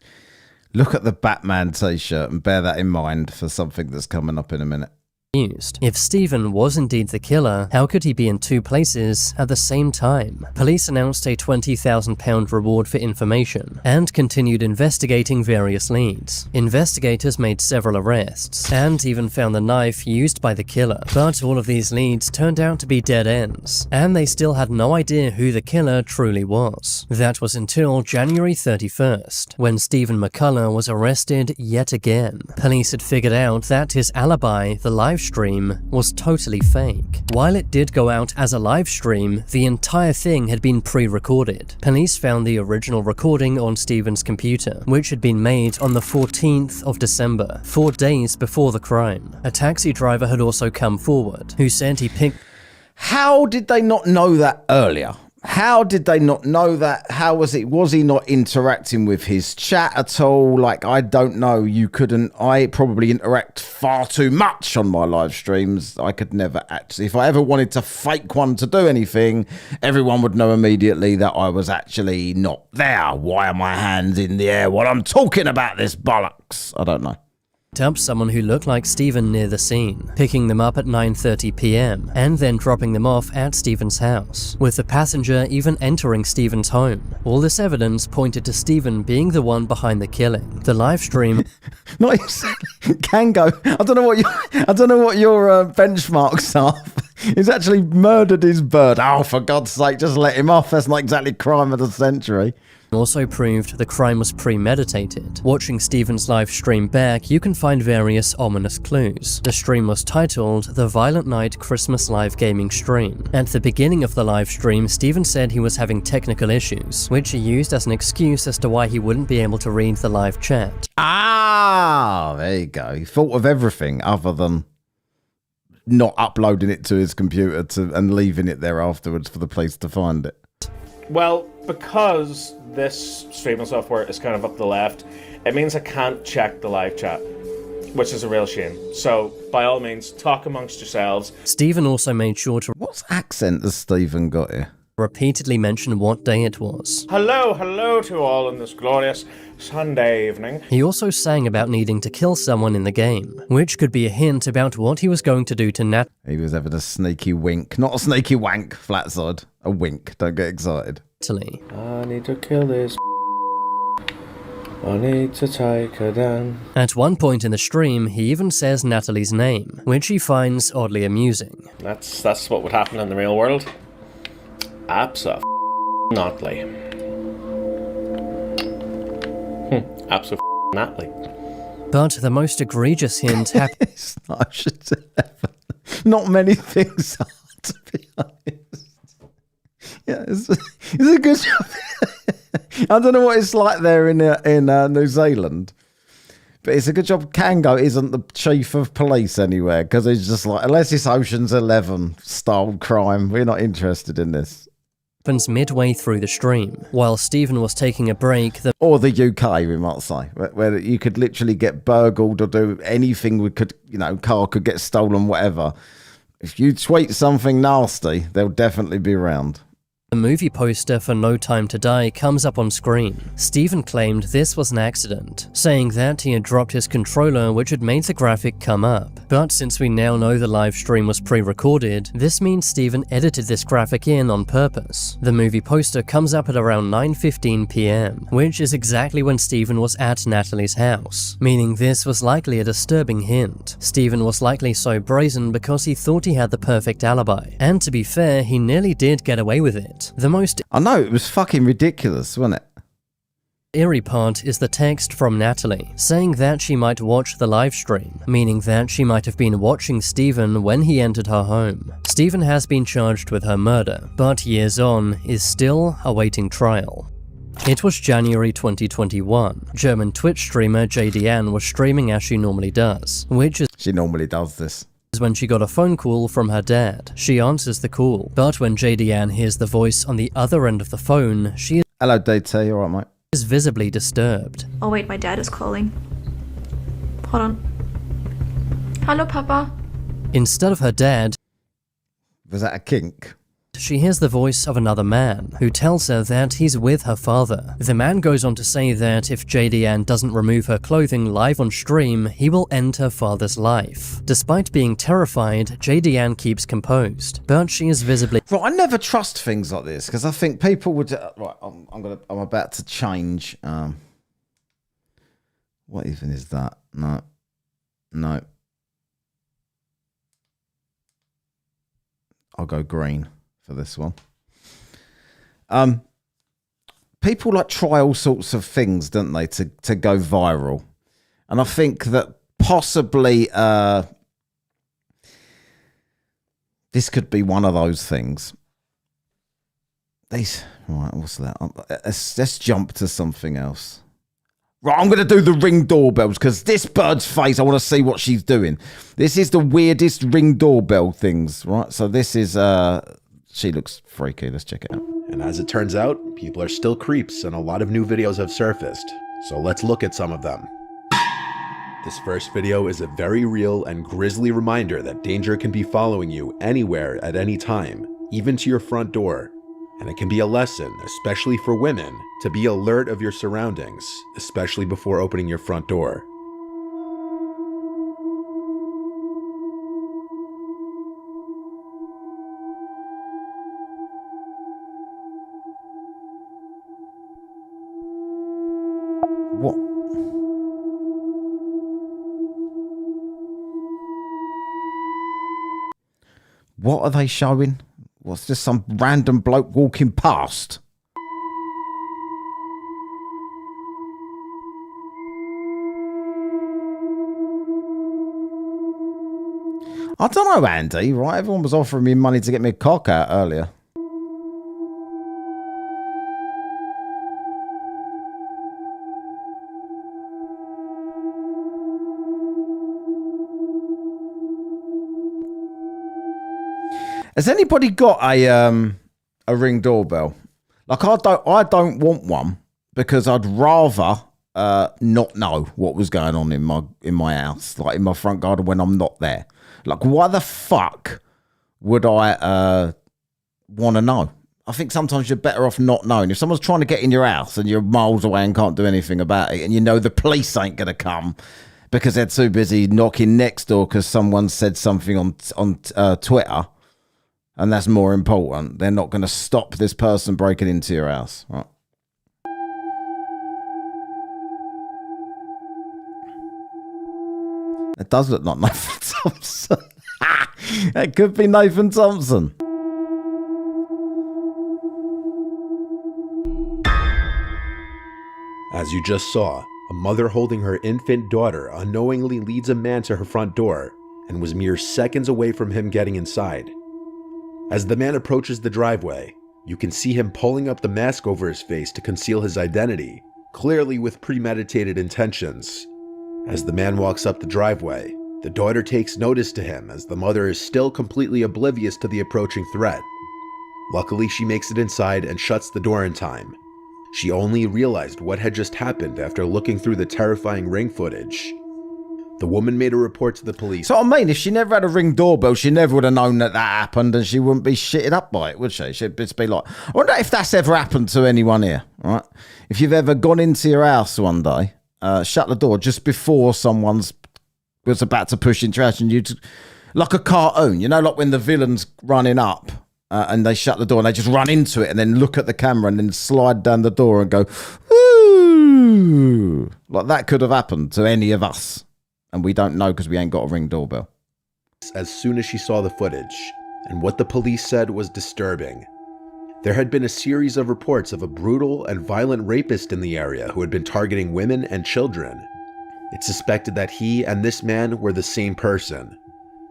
Look at the Batman t-shirt and bear that in mind for something that's coming up in a minute. If Stephen was indeed the killer, how could he be in 2 places at the same time? Police announced a £20,000 reward for information, and continued investigating various leads. Investigators made several arrests, and even found the knife used by the killer. But all of these leads turned out to be dead ends, and they still had no idea who the killer truly was. That was until January 31st, when Stephen McCullough was arrested yet again. Police had figured out that his alibi, the live stream, was totally fake. While it did go out as a live stream, the entire thing had been pre-recorded. Police found the original recording on Stephen's computer, which had been made on the 14th of December, 4 days before the crime. A taxi driver had also come forward, who said he picked... How did they not know that earlier? How did they not know that? How was it? Was he not interacting with his chat at all? Like, I don't know. You couldn't. I probably interact far too much on my live streams. I could never actually. If I ever wanted to fake one to do anything, everyone would know immediately that I was actually not there. Why are my hands in the air while I'm talking about this bollocks? I don't know. up someone who looked like Stephen near the scene, picking them up at 9:30 p.m. and then dropping them off at Stephen's house, with the passenger even entering Stephen's home. All this evidence pointed to Stephen being the one behind the killing. The live stream Not exactly. Kango. I don't know what your benchmarks are. He's actually murdered his bird. Oh, for God's sake, just let him off. That's not exactly crime of the century. also proved the crime was premeditated. Watching Stephen's live stream back, you can find various ominous clues. The stream was titled The Violent Night Christmas Live Gaming Stream. At the beginning of the live stream, Stephen said he was having technical issues, which he used as an excuse as to why he wouldn't be able to read the live chat. Ah, there you go. He thought of everything other than not uploading it to his computer and leaving it there afterwards for the police to find it. Well, because this streaming software is kind of up the left, it means I can't check the live chat, which is a real shame. So, by all means, talk amongst yourselves. Stephen also made sure to... What accent has Stephen got here? ...repeatedly mention what day it was. Hello to all on this glorious Sunday evening. He also sang about needing to kill someone in the game, which could be a hint about what he was going to do to Nat. He was having a sneaky wink. Not a sneaky wank, flatside. A wink. Don't get excited. I need to kill this. I need to take her down. At one point in the stream, he even says Natalie's name, which he finds oddly amusing. That's what would happen in the real world. Abso-notly. Abso-notly. But the most egregious hint happened. Not many things are, to be honest. Yeah, it's a good job. I don't know what it's like there in New Zealand, but it's a good job Kango isn't the chief of police anywhere, because he's just like, unless it's Ocean's 11 style crime, we're not interested in this. Happens midway through the stream. While Stephen was taking a break, or the UK, we might say, where you could literally get burgled or do anything. Car could get stolen, whatever. If you tweet something nasty, they'll definitely be around. The movie poster for No Time to Die comes up on screen. Stephen claimed this was an accident, saying that he had dropped his controller, which had made the graphic come up. But since we now know the live stream was pre-recorded, this means Stephen edited this graphic in on purpose. The movie poster comes up at around 9:15 p.m, which is exactly when Stephen was at Natalie's house, meaning this was likely a disturbing hint. Stephen was likely so brazen because he thought he had the perfect alibi, and to be fair, he nearly did get away with it. I know, it was fucking ridiculous, wasn't it? Eerie part is the text from Natalie, saying that she might watch the live stream, meaning that she might have been watching Stephen when he entered her home. Stephen has been charged with her murder, but years on, is still awaiting trial. It was January 2021. German Twitch streamer JDN was streaming as she normally does, which is... She normally does this. When she got a phone call from her dad. She answers the call, but when JDN hears the voice on the other end of the phone, she is... Hello, DT, you alright, mate? ...is visibly disturbed. Oh wait, my dad is calling. Hold on. Hello, Papa. Instead of her dad... Was that a kink? She hears the voice of another man, who tells her that he's with her father. The man goes on to say that if JDN doesn't remove her clothing live on stream, he will end her father's life. Despite being terrified, JDN keeps composed, but she is visibly... Right, I never trust things like this, because I think people would... right, I'm about to change... what even is that? No. I'll go green for this one. People like try all sorts of things, don't they, to go viral, and I think that possibly this could be one of those things. Right, what's that? Let's jump to something else. Right, I'm going to do the Ring doorbells, because this bird's face, I want to see what she's doing. This is the weirdest Ring doorbell things, right? So this is she looks freaky. Let's check it out. And as it turns out, people are still creeps and a lot of new videos have surfaced. So let's look at some of them. This first video is a very real and grisly reminder that danger can be following you anywhere at any time, even to your front door. And it can be a lesson, especially for women, to be alert of your surroundings, especially before opening your front door. What are they showing? What's just some random bloke walking past? I don't know, Andy, right? Everyone was offering me money to get me a cock out earlier. Has anybody got a Ring doorbell? Like I don't want one because I'd rather not know what was going on in my house, like in my front garden when I'm not there. Like, why the fuck would I want to know? I think sometimes you're better off not knowing. If someone's trying to get in your house and you're miles away and can't do anything about it, and you know the police ain't going to come because they're too busy knocking next door because someone said something on Twitter, and that's more important, they're not going to stop this person breaking into your house. Right. It does look like Nathan Thompson. It could be Nathan Thompson. As you just saw, a mother holding her infant daughter unknowingly leads a man to her front door and was mere seconds away from him getting inside. As the man approaches the driveway, you can see him pulling up the mask over his face to conceal his identity, clearly with premeditated intentions. As the man walks up the driveway, the daughter takes notice to him as the mother is still completely oblivious to the approaching threat. Luckily, she makes it inside and shuts the door in time. She only realized what had just happened after looking through the terrifying Ring footage. The woman made a report to the police. So I mean, if she never had a Ring doorbell, she never would have known that happened, and she wouldn't be shitted up by it, would she? She'd just be like, I wonder if that's ever happened to anyone here, right? If you've ever gone into your house one day, shut the door just before someone's was about to push into your house, and you, like a cartoon, you know, like when the villain's running up and they shut the door and they just run into it and then look at the camera and then slide down the door and go, ooh, like that could have happened to any of us. And we don't know because we ain't got a Ring doorbell. As soon as she saw the footage, and what the police said was disturbing. There had been a series of reports of a brutal and violent rapist in the area who had been targeting women and children. It's suspected that he and this man were the same person.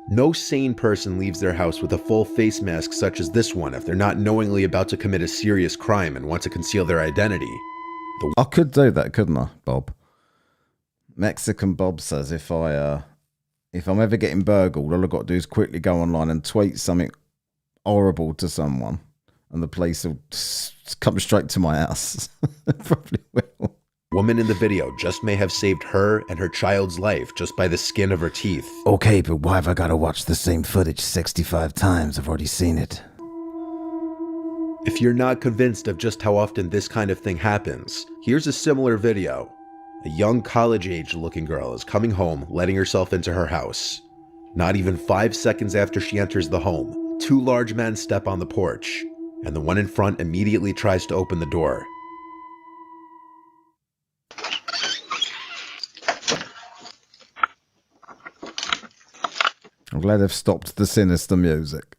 No sane person leaves their house with a full face mask such as this one if they're not knowingly about to commit a serious crime and want to conceal their identity. I could do that, couldn't I, Bob? Mexican Bob says if I'm ever getting burgled, all I've got to do is quickly go online and tweet something horrible to someone, and the police will come straight to my house. Probably will. Woman in the video just may have saved her and her child's life just by the skin of her teeth. Okay, but why have I got to watch the same footage 65 times? I've already seen it. If you're not convinced of just how often this kind of thing happens, here's a similar video. A young college-age looking girl is coming home, letting herself into her house. Not even 5 seconds after she enters the home, two large men step on the porch, and the one in front immediately tries to open the door. I'm glad they've stopped the sinister music.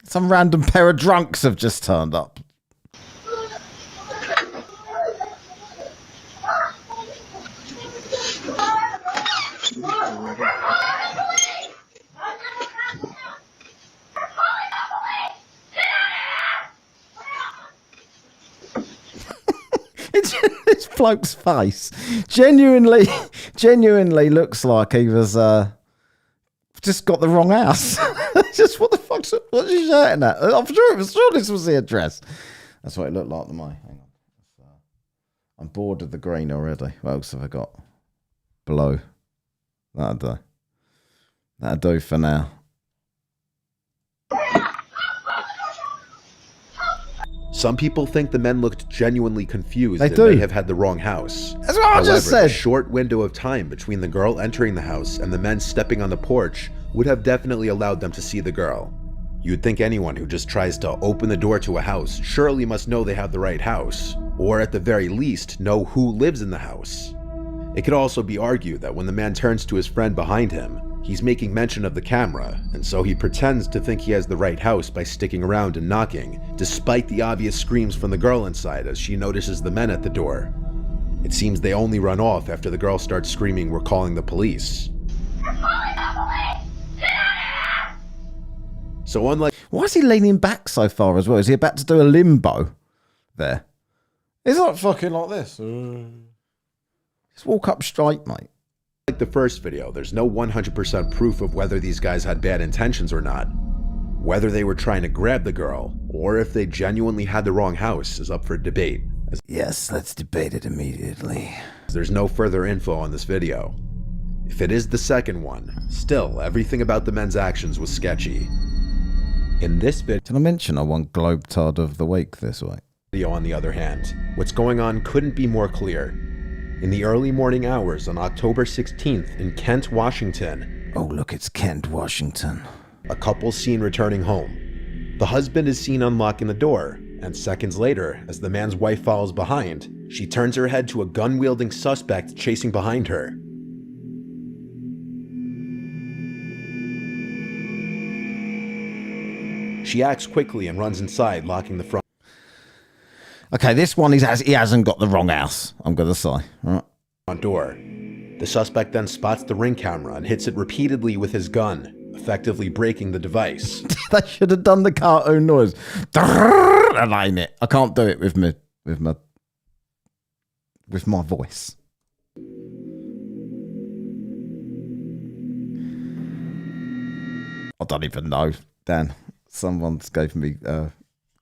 Some random pair of drunks have just turned up. This bloke's face genuinely looks like he was just got the wrong house. Just what the fuck's what's he shouting at? I'm sure this was the address. That's what it looked like to me. Hang on. I'm bored of the green already. What else have I got? Below. That'll do. That'll do for now. Some people think the men looked genuinely confused They and do. may have had the wrong house. That's what I However, just said. the short window of time between the girl entering the house and the men stepping on the porch would have definitely allowed them to see the girl. You'd think anyone who just tries to open the door to a house surely must know they have the right house, or at the very least, know who lives in the house. It could also be argued that when the man turns to his friend behind him, he's making mention of the camera, and so he pretends to think he has the right house by sticking around and knocking, despite the obvious screams from the girl inside as she notices the men at the door. It seems they only run off after the girl starts screaming, "We're calling the police." So unlike... Why is he leaning back so far as well? Is he about to do a limbo there? He's not fucking like this. Just walk up straight, mate. Like the first video, there's no 100% proof of whether these guys had bad intentions or not. Whether they were trying to grab the girl, or if they genuinely had the wrong house is up for debate. Yes, let's debate it immediately. There's no further info on this video. If it is the second one, still, everything about the men's actions was sketchy. In this video... Did I mention I won Globetard of the Week this week? On the other hand, what's going on couldn't be more clear. In the early morning hours on October 16th in Kent, Washington. Oh, look, it's Kent, Washington. A couple's seen returning home. The husband is seen unlocking the door, and seconds later, as the man's wife follows behind, she turns her head to a gun-wielding suspect chasing behind her. She acts quickly and runs inside, locking the front Okay, this one he hasn't got the wrong house, I'm going to say. All right. door. The suspect then spots the Ring camera and hits it repeatedly with his gun, effectively breaking the device. They should have done the cartoon noise. And ain't it. I can't do it with my voice. I don't even know, Dan. Someone's gave me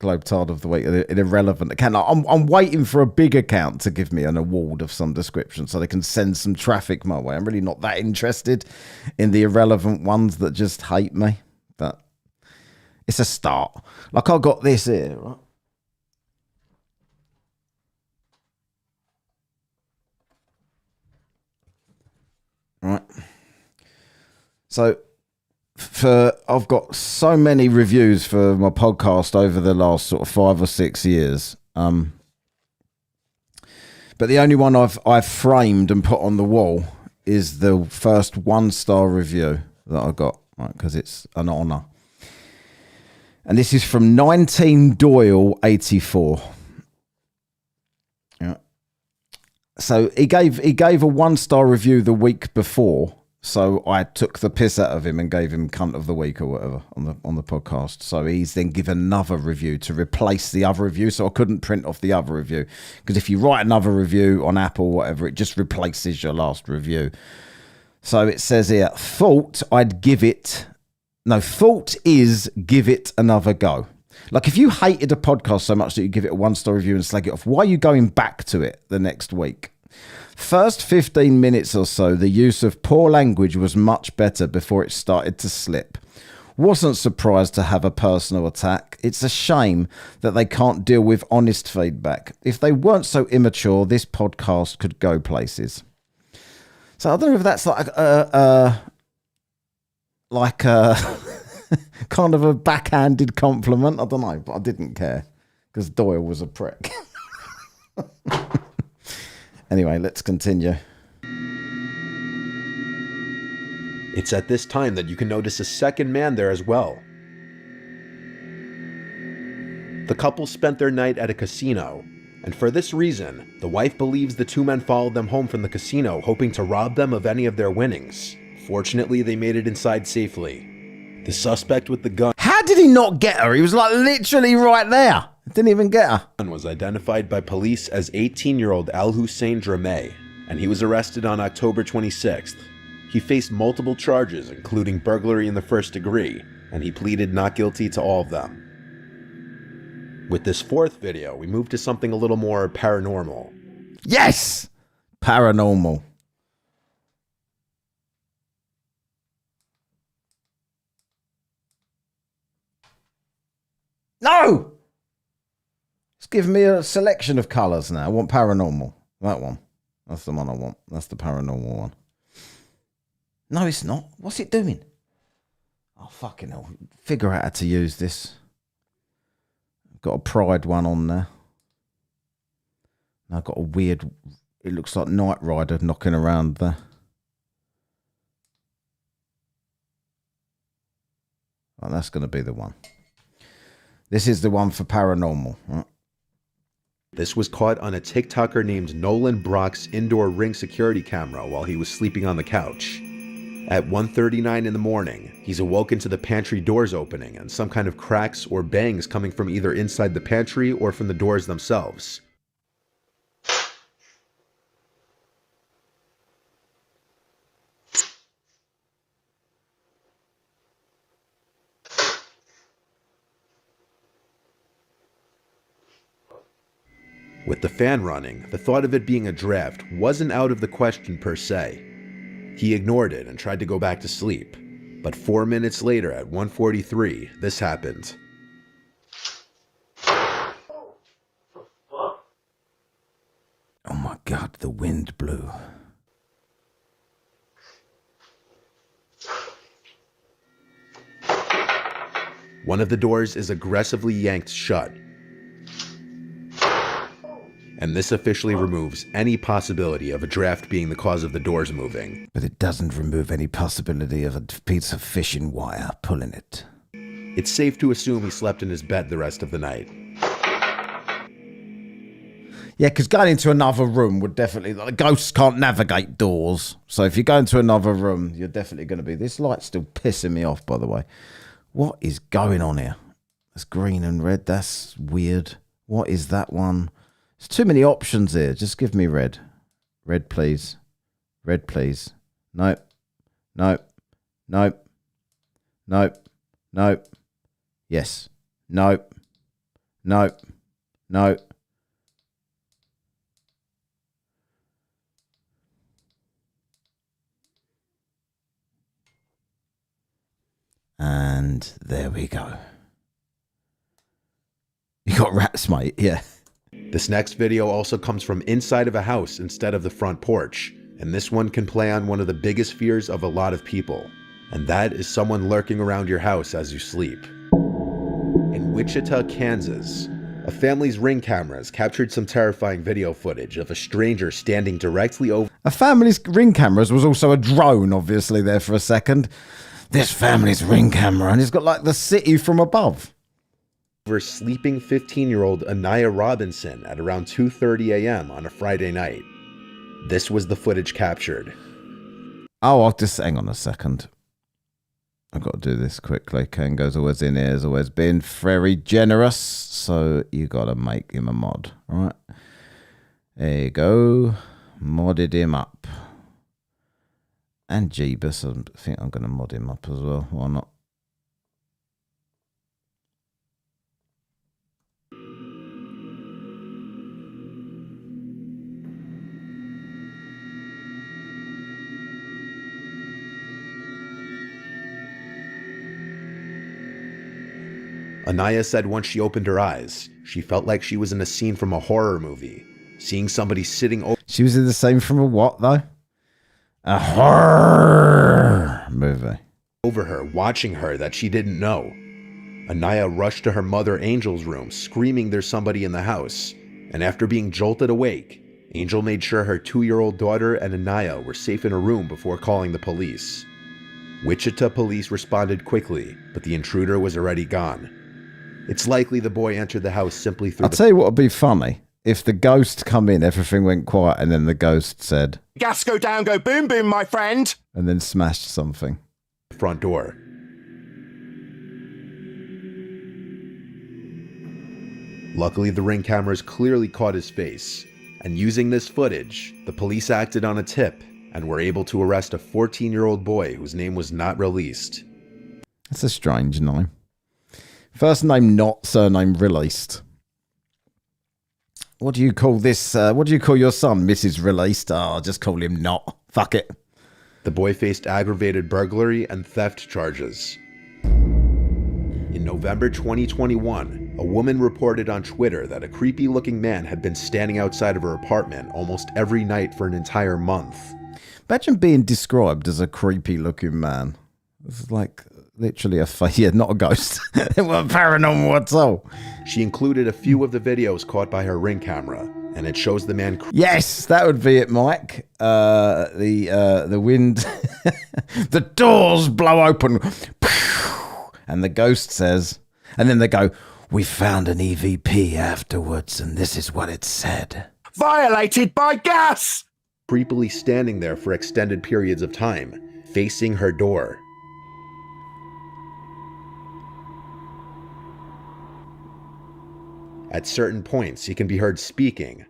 Globetard of the Week, an irrelevant account. I'm waiting for a big account to give me an award of some description so they can send some traffic my way. I'm really not that interested in the irrelevant ones that just hate me. But it's a start. Like I got this here, right? Right. So I've got so many reviews for my podcast over the last sort of 5 or 6 years. But the only one I've framed and put on the wall is the first 1-star review that I got, right? Because it's an honour. And this is from 19 Doyle 84. Yeah. So he gave a 1-star review the week before. So I took the piss out of him and gave him cunt of the week or whatever on the podcast. So he's then given another review to replace the other review. So I couldn't print off the other review because if you write another review on Apple or whatever, it just replaces your last review. So it says here, thought is give it another go. Like if you hated a podcast so much that you give it a 1-star review and slag it off, why are you going back to it the next week? First 15 minutes or so, the use of poor language was much better before it started to slip. Wasn't surprised to have a personal attack. It's a shame that they can't deal with honest feedback. If they weren't so immature, this podcast could go places. So I don't know if that's like kind of a backhanded compliment. I don't know, but I didn't care because Doyle was a prick. Anyway, let's continue. It's at this time that you can notice a second man there as well. The couple spent their night at a casino, and for this reason, the wife believes the two men followed them home from the casino hoping to rob them of any of their winnings. Fortunately, they made it inside safely. The suspect with the gun... How did he not get her? He was like literally right there. Didn't even get her. Was identified by police as 18-year-old Al Hussein Drameh, and he was arrested on October 26th. He faced multiple charges, including burglary in the first degree, and he pleaded not guilty to all of them. With this fourth video, we move to something a little more paranormal. Yes! Paranormal. No! It's giving me a selection of colours now. I want paranormal. That one. That's the one I want. That's the paranormal one. No, it's not. What's it doing? Oh, fucking hell. Figure out how to use this. I've got a Pride one on there. I've got a weird... It looks like Knight Rider knocking around there. Oh, that's going to be the one. This is the one for paranormal. Right? This was caught on a TikToker named Nolan Brock's indoor Ring security camera while he was sleeping on the couch. At 1:39 in the morning, he's awoken to the pantry doors opening and some kind of cracks or bangs coming from either inside the pantry or from the doors themselves. With the fan running, the thought of it being a draft wasn't out of the question per se. He ignored it and tried to go back to sleep, but 4 minutes later at 1:43, this happened. Oh my God, the wind blew. One of the doors is aggressively yanked shut, and this officially removes any possibility of a draft being the cause of the doors moving. But it doesn't remove any possibility of a piece of fishing wire pulling it. It's safe to assume he slept in his bed the rest of the night. Yeah, because going into another room would definitely... Like, ghosts can't navigate doors. So if you go into another room, you're definitely going to be... This light's still pissing me off, by the way. What is going on here? That's green and red. That's weird. What is that one? There's too many options here. Just give me red. Red, please. Red, please. Nope. Nope. Nope. Nope. Nope. Yes. Nope. Nope. Nope. And there we go. You got rats, mate. Yeah. This next video also comes from inside of a house instead of the front porch, and this one can play on one of the biggest fears of a lot of people, and that is someone lurking around your house as you sleep. In Wichita, Kansas, a family's Ring cameras captured some terrifying video footage of a stranger standing directly over... A family's Ring cameras was also a drone, obviously, there for a second. This family's Ring camera, and it's got like the city from above. Over sleeping 15-year-old Anaya Robinson at around 2:30 a.m. on a Friday night. This was the footage captured. Oh, I'll just hang on a second. I've got to do this quickly. Kango's always in here, has always been very generous, so you got to make him a mod. All right. There you go. Modded him up. And Jeebus, I think I'm going to mod him up as well. Why not? Anaya said once she opened her eyes, she felt like she was in a scene from a horror movie, seeing somebody sitting over... She was in the same from a what, though? A horror movie. Over her, watching her that she didn't know. Anaya rushed to her mother Angel's room, screaming there's somebody in the house, and after being jolted awake, Angel made sure her 2-year-old daughter and Anaya were safe in a room before calling the police. Wichita police responded quickly, but the intruder was already gone. It's likely the boy entered the house simply through... I'll tell you what would be funny. If the ghost come in, everything went quiet, and then the ghost said... Gas go down, go boom boom, my friend! And then smashed something. Front door. Luckily, the Ring cameras clearly caught his face, and using this footage, the police acted on a tip and were able to arrest a 14-year-old boy whose name was not released. That's a strange name. First name not, surname released. What do you call this? What do you call your son, Mrs. Released? Oh, just call him not. Fuck it. The boy faced aggravated burglary and theft charges. In November 2021, A woman reported on Twitter that a creepy-looking man had been standing outside of her apartment almost every night for an entire month. Imagine being described as a creepy-looking man. This is like literally yeah, not a ghost. It wasn't paranormal at all. She included a few of the videos caught by her Ring camera, and it shows the man. Yes, that would be it, Mike. The wind, the doors blow open, and the ghost says, and then they go, "We found an EVP afterwards, and this is what it said: Violated by gas!" Creepily standing there for extended periods of time, facing her door. At certain points, he can be heard speaking.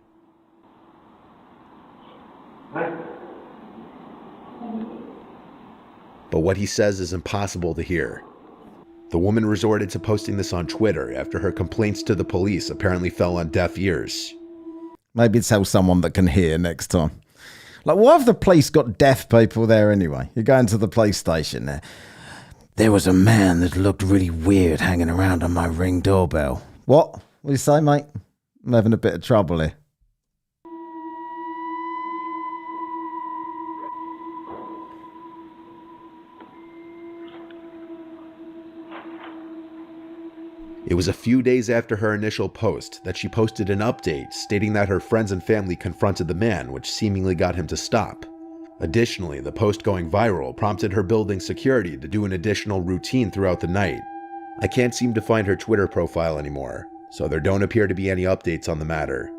But what he says is impossible to hear. The woman resorted to posting this on Twitter after her complaints to the police apparently fell on deaf ears. Maybe tell someone that can hear next time. Like, why have the police got deaf people there anyway? You go into the police station there. There was a man that looked really weird hanging around on my Ring doorbell. What? What do you say, mate? I'm having a bit of trouble here. It was a few days after her initial post that she posted an update stating that her friends and family confronted the man, which seemingly got him to stop. Additionally, the post going viral prompted her building security to do an additional routine throughout the night. I can't seem to find her Twitter profile anymore, so there don't appear to be any updates on the matter.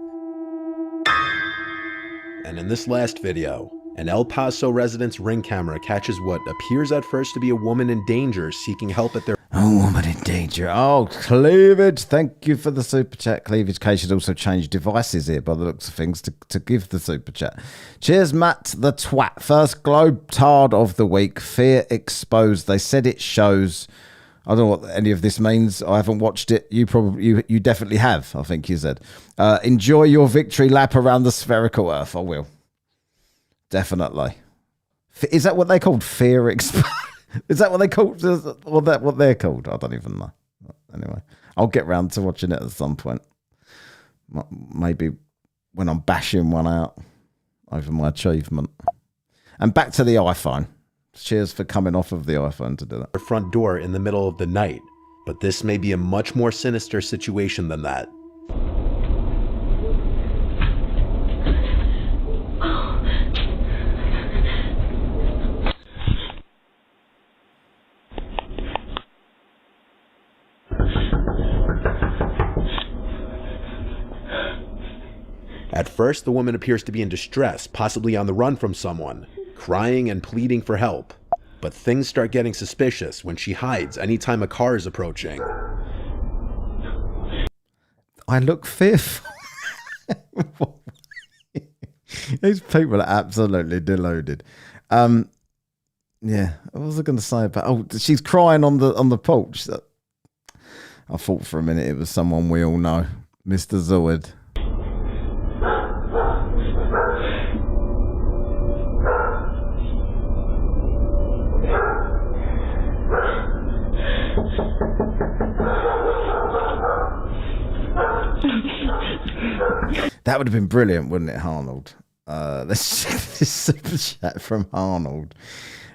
And in this last video, an El Paso resident's Ring camera catches what appears at first to be a woman in danger seeking help at their... A woman in danger. Oh, Cleavage. Thank you for the super chat. Cleavage K should also change devices here by the looks of things to give the super chat. Cheers, Matt the Twat. First Globe Tard of the week. Fear exposed. They said it shows... I don't know what any of this means. I haven't watched it. You definitely have, I think you said. Enjoy your victory lap around the spherical Earth. I will. Definitely. Is that what they called? Fear exposed? Is that what they called? Or that what they're called? I don't even know. Anyway, I'll get round to watching it at some point. Maybe when I'm bashing one out over my achievement. And back to the iPhone. Cheers for coming off of the iPhone to do that. Her front door in the middle of the night, but this may be a much more sinister situation than that. At first, the woman appears to be in distress, possibly on the run from someone, crying and pleading for help. But things start getting suspicious when she hides anytime a car is approaching. I look fearful. These people are absolutely deluded. Yeah, what was I going to say about? Oh, she's crying on the porch. I thought for a minute it was someone we all know, Mr. Zoid. That would have been brilliant, wouldn't it, Arnold? Let's check this super chat from Arnold.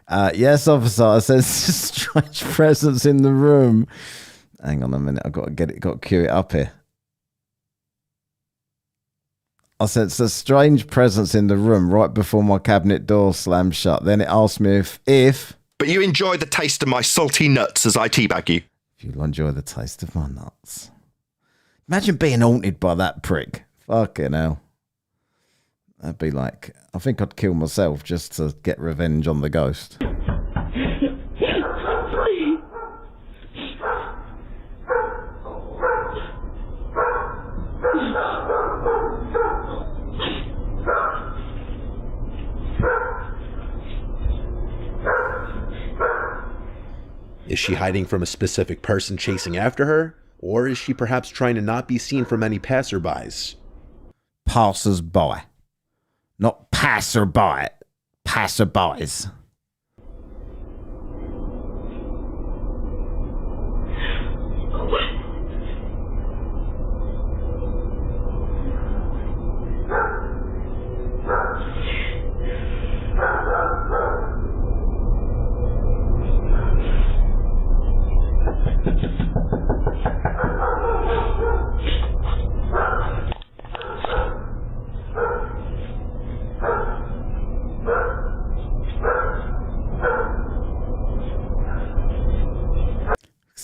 Yes, officer, I said strange presence in the room. Hang on a minute, I've got to cue it up here. I said it's a strange presence in the room right before my cabinet door slammed shut. Then it asked me if... But you enjoy the taste of my salty nuts as I teabag you. If you'll enjoy the taste of my nuts. Imagine being haunted by that prick. Fucking hell. That'd be like... I think I'd kill myself just to get revenge on the ghost. Is she hiding from a specific person chasing after her? Or is she perhaps trying to not be seen from any passerbys? Passers-by. Not passerby. Passerbys.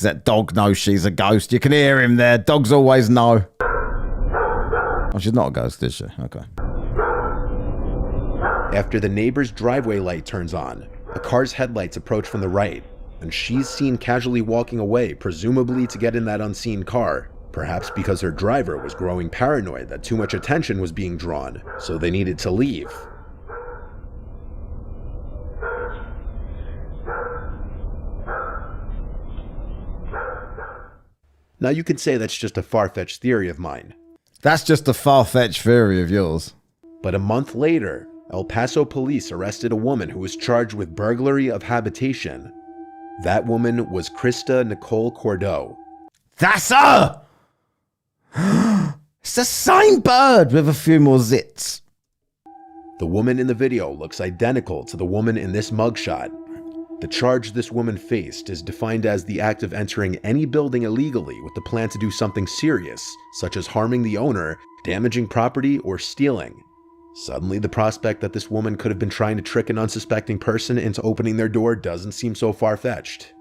'Cause that dog knows she's a ghost. You can hear him there. Dogs always know. Oh, she's not a ghost, is she? Okay. After the neighbor's driveway light turns on, a car's headlights approach from the right, and she's seen casually walking away, presumably to get in that unseen car. Perhaps because her driver was growing paranoid that too much attention was being drawn, so they needed to leave. Now you could say that's just a far-fetched theory of mine. That's just a far-fetched theory of yours. But a month later, El Paso police arrested a woman who was charged with burglary of habitation. That woman was Krista Nicole Cordeau. That's her! It's the same bird with a few more zits. The woman in the video looks identical to the woman in this mugshot. The charge this woman faced is defined as the act of entering any building illegally with the plan to do something serious, such as harming the owner, damaging property, or stealing. Suddenly, the prospect that this woman could have been trying to trick an unsuspecting person into opening their door doesn't seem so far-fetched.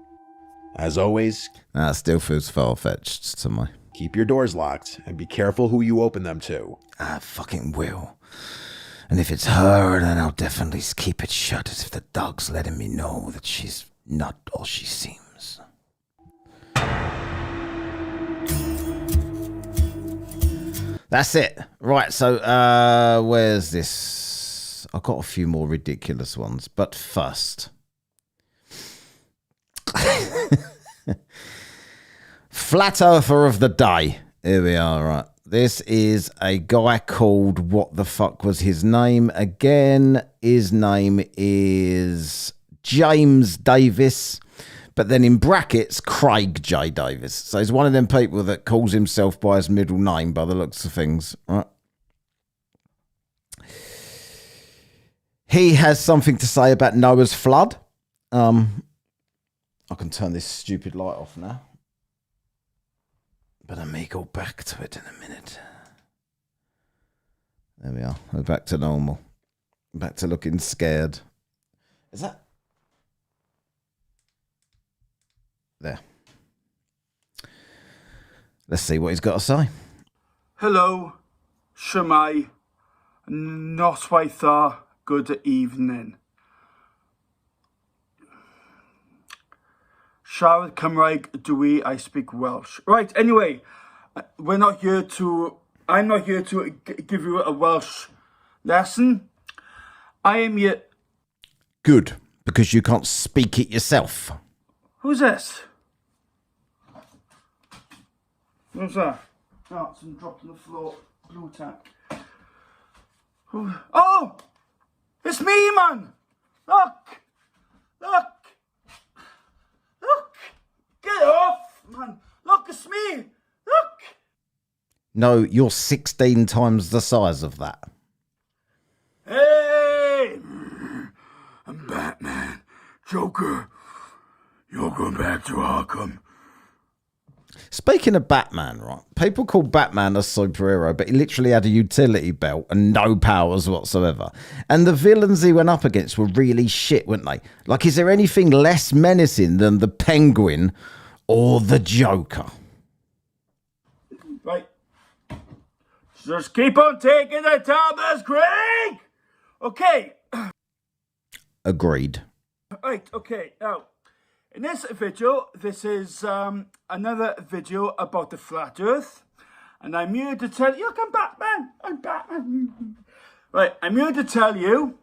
As always, that still feels far-fetched to me. Keep your doors locked and be careful who you open them to. I fucking will. And if it's her, then I'll definitely keep it shut as if the dog's letting me know that she's not all she seems. That's it. Right, so where's this? I've got a few more ridiculous ones, but first. Flat Earther of the Day. Here we are, right. This is a guy called, what the fuck was his name again? His name is James Davis, but then in brackets, Craig J. Davis. So he's one of them people that calls himself by his middle name by the looks of things, right? He has something to say about Noah's flood. I can turn this stupid light off now. But I may go back to it in a minute. There we are. We're back to normal. Back to looking scared. Is that? There. Let's see what he's got to say. Hello, Shemai, Noswaitha, good evening. Siarad Cymraeg dwi, I speak Welsh. Right, anyway, I'm not here to give you a Welsh lesson. I am here... Good, because you can't speak it yourself. Who's this? Who's that? Oh, some dropped on the floor. Blue tack. Oh! It's me, man! Look! Look! Look! Get off, man! Look, it's me! Look! No, you're 16 times the size of that. Hey! I'm Batman. Joker, you're going back to Arkham. Speaking of Batman, right? People call Batman a superhero, but he literally had a utility belt and no powers whatsoever. And the villains he went up against were really shit, weren't they? Like, is there anything less menacing than the Penguin or the Joker? Right. Just keep on taking the tablets, Craig! Okay. Agreed. Right, okay. Now, in this video, this is another video about the flat earth. And I'm here to tell you, look, I'm Batman. I'm Batman. Right, I'm here to tell you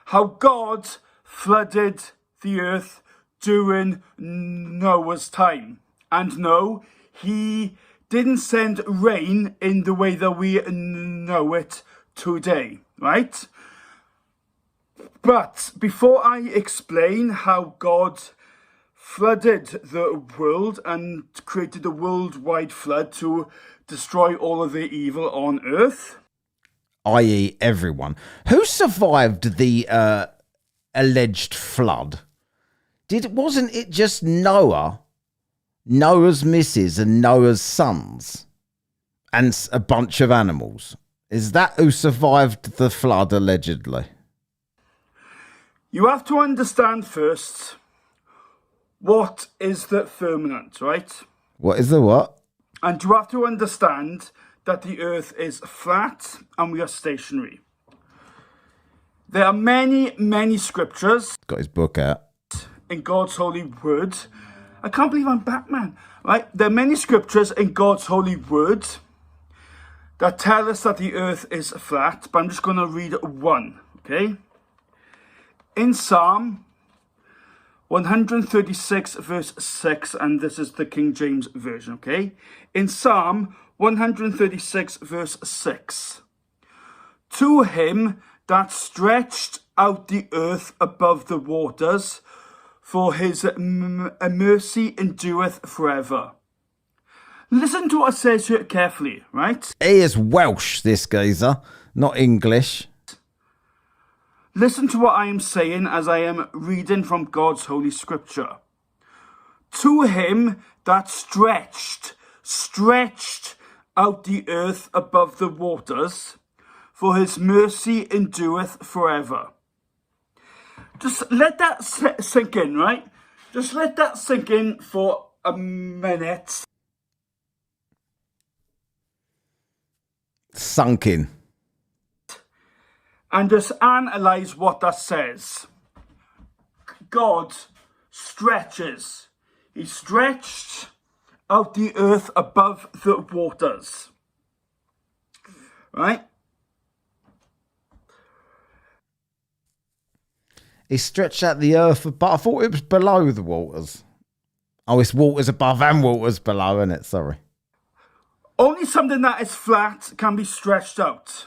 how God flooded the earth during Noah's time. And no, he didn't send rain in the way that we know it today, right? But before I explain how God flooded the world and created a worldwide flood to destroy all of the evil on earth, i.e. everyone. Who survived the alleged flood? Wasn't it just Noah, Noah's missus and Noah's sons and a bunch of animals? Is that who survived the flood allegedly? you have to understand first what is the firmament, right? What is the what? And you have to understand that the earth is flat and we are stationary. There are many, many scriptures. Got his book out. In God's holy word. I can't believe I'm Batman, right? There are many scriptures in God's holy word that tell us that the earth is flat, but I'm just going to read one, okay? In Psalm 136 verse 6, and this is the King James Version, okay? In Psalm 136 verse 6, to him that stretched out the earth above the waters, for his mercy endureth forever. Listen to what it says here carefully, right? He is Welsh, this geezer, not English. Listen to what I am saying as I am reading from God's holy scripture. To him that stretched out the earth above the waters, for his mercy endureth forever. Just let that sink in, right? Just let that sink in for a minute. Sunk in. And just analyze what that says. God stretches. He stretched out the earth above the waters. Right? He stretched out the earth, but I thought it was below the waters. Oh, it's waters above and waters below, isn't it? Sorry. Only something that is flat can be stretched out.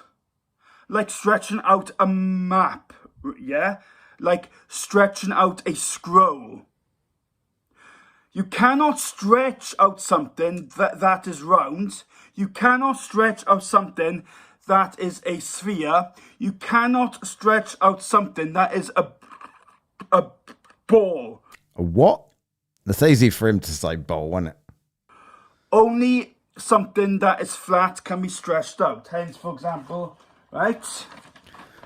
Like stretching out a map, yeah? Like stretching out a scroll. You cannot stretch out something that is round. You cannot stretch out something that is a sphere. You cannot stretch out something that is a ball. A what? That's easy for him to say ball, isn't it? Only something that is flat can be stretched out. Hence, for example, right?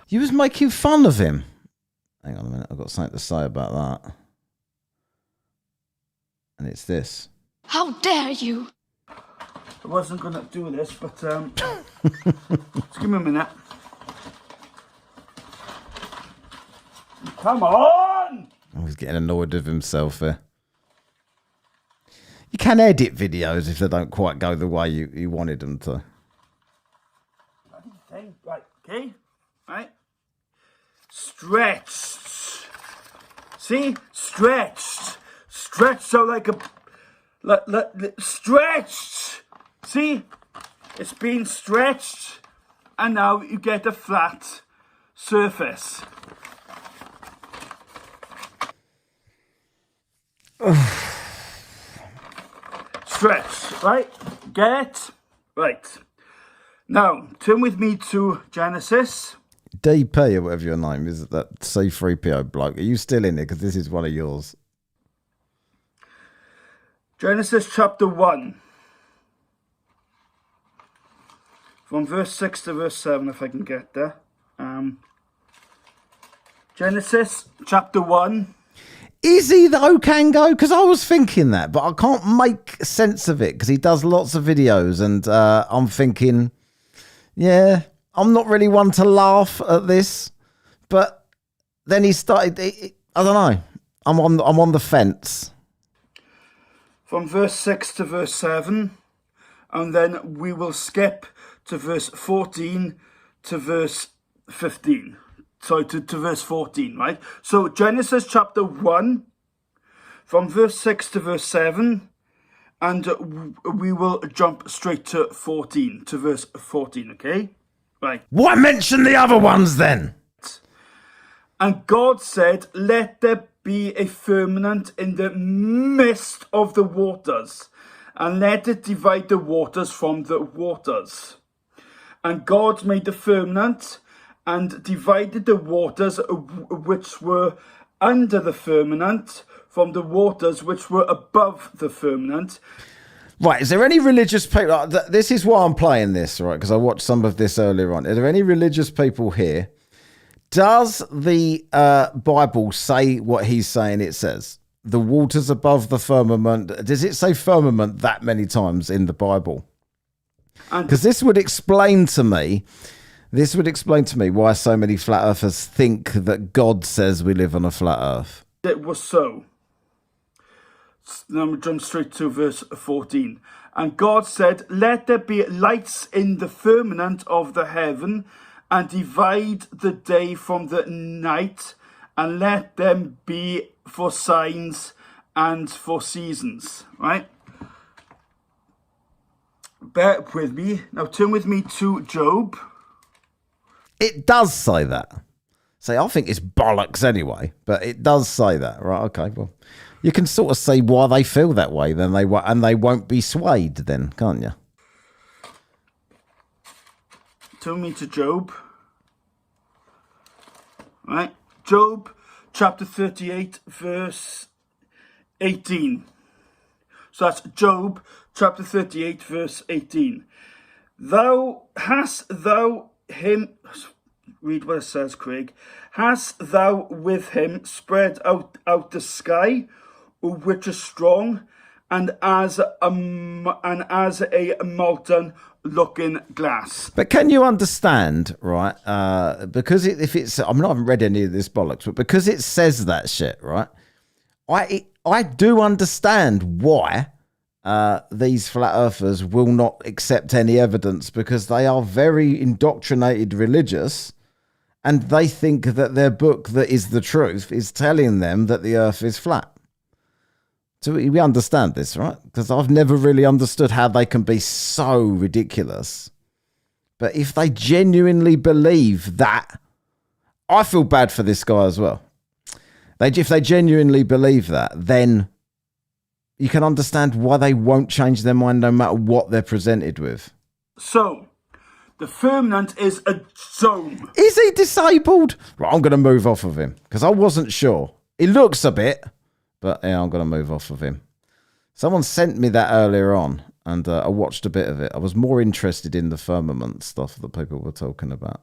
You was making fun of him. Hang on a minute, I've got something to say about that. And it's this. How dare you? I wasn't going to do this, but just give me a minute. Come on! Oh, he's getting annoyed with himself here. You can edit videos if they don't quite go the way you wanted them to. Right, okay, right. Stretched. See? Stretched. Stretched so like a... stretched. See? It's been stretched. And now you get a flat surface. Stretch, right? Get, right. Now, turn with me to Genesis. DP or whatever your name is, that C3PO bloke. Are you still in there? Because this is one of yours. Genesis chapter 1. From verse 6 to verse 7, if I can get there. Genesis chapter 1. Is he though, Kango? Because I was thinking that, but I can't make sense of it because he does lots of videos and I'm thinking, yeah, I'm not really one to laugh at this. But then he started, I don't know, I'm on the fence. From verse 6 to verse 7, and then we will skip to verse 14 to verse 15. Sorry, to verse 14, right? So Genesis chapter 1, from verse 6 to verse 7, and we will jump straight to 14, to verse 14, okay? Right. Why mention the other ones then? And God said, let there be a firmament in the midst of the waters, and let it divide the waters from the waters. And God made the firmament, and divided the waters which were under the firmament from the waters which were above the firmament. Right, is there any religious people... This is why I'm playing this, right, because I watched some of this earlier on. Are there any religious people here? Does the Bible say what he's saying it says? the waters above the firmament. Does it say firmament that many times in the Bible? Because this would explain to me why so many flat earthers think that God says we live on a flat earth. It was so. Now we jump straight to verse 14. And God said, let there be lights in the firmament of the heaven, and divide the day from the night, and let them be for signs and for seasons. Right? Bear with me. Now turn with me to Job. It does say that. See, I think it's bollocks anyway, but it does say that. Right, okay, well, you can sort of see why they feel that way, then they won't be swayed then, can't you? Turn me to Job. Right? Job chapter 38 verse 18. So that's Job chapter 38 verse 18. Hast thou him, read what it says, Craig. Hast thou with him spread out the sky, which is strong, and as a molten looking glass. But can you understand, right? Because if it's, I haven't read any of this bollocks, but because it says that shit, right? I do understand why these flat earthers will not accept any evidence, because they are very indoctrinated religious, and they think that their book that is the truth is telling them that the earth is flat. So we understand this, right? Because I've never really understood how they can be so ridiculous. But if they genuinely believe that, I feel bad for this guy as well. If they genuinely believe that, then you can understand why they won't change their mind no matter what they're presented with. So, the firmament is a dome. Is he disabled? Right, I'm going to move off of him because I wasn't sure. He looks a bit, but yeah, I'm going to move off of him. Someone sent me that earlier on, and I watched a bit of it. I was more interested in the firmament stuff that people were talking about.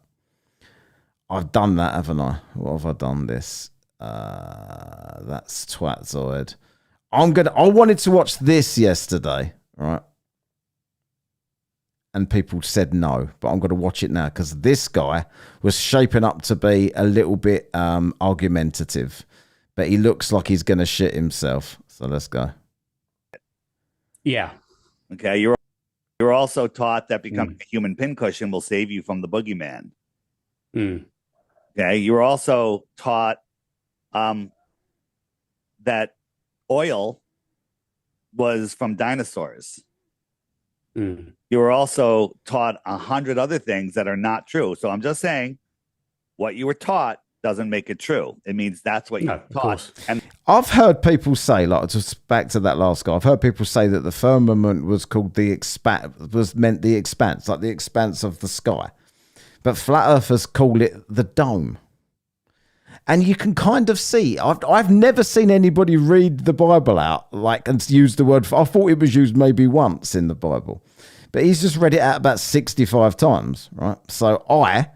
I've done that, haven't I? What have I done? This. That's Twatzoid. I wanted to watch this yesterday, right? And people said no, but I'm going to watch it now because this guy was shaping up to be a little bit argumentative, but he looks like he's going to shit himself. So let's go. Yeah. Okay. You're also taught that becoming a human pincushion will save you from the boogeyman. Okay. You were also taught that oil was from dinosaurs. You were also taught 100 other things that are not true. So I'm just saying what you were taught doesn't make it true. It means that's what you were taught. And I've heard people say, like, just back to that last guy, I've heard people say that the firmament was called the expanse, like the expanse of the sky. But flat earthers call it the dome. And you can kind of see, I've never seen anybody read the Bible out and use the word. I thought it was used maybe once in the Bible, but he's just read it out about 65 times, right? So I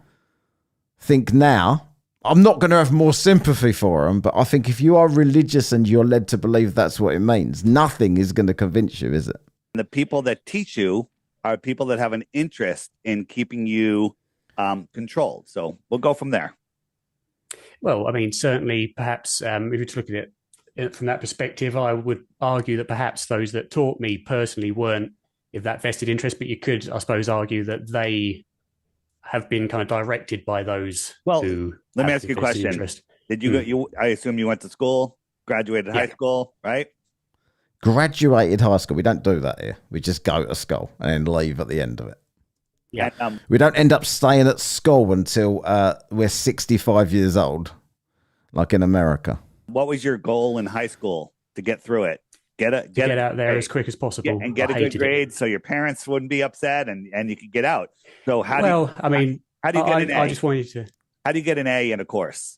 think now I'm not going to have more sympathy for him, but I think if you are religious and you're led to believe that's what it means, nothing is going to convince you, is it? the people that teach you are people that have an interest in keeping you controlled. So we'll go from there. Well, I mean, certainly, perhaps if you were to look at it from that perspective, I would argue that perhaps those that taught me personally weren't of that vested interest, but you could, I suppose, argue that they have been kind of directed by those. Well, who let me ask you a question. Interest. Did you go? I assume you went to school, graduated high school, right? Graduated high school. We don't do that here. We just go to school and then leave at the end of it. Yeah. We don't end up staying at school until we're 65 years old, like in America. What was your goal in high school to get through it? Get out there as quick as possible and get a good grade so your parents wouldn't be upset and you could get out. So how do you get an A? I just wanted to. How do you get an A in a course?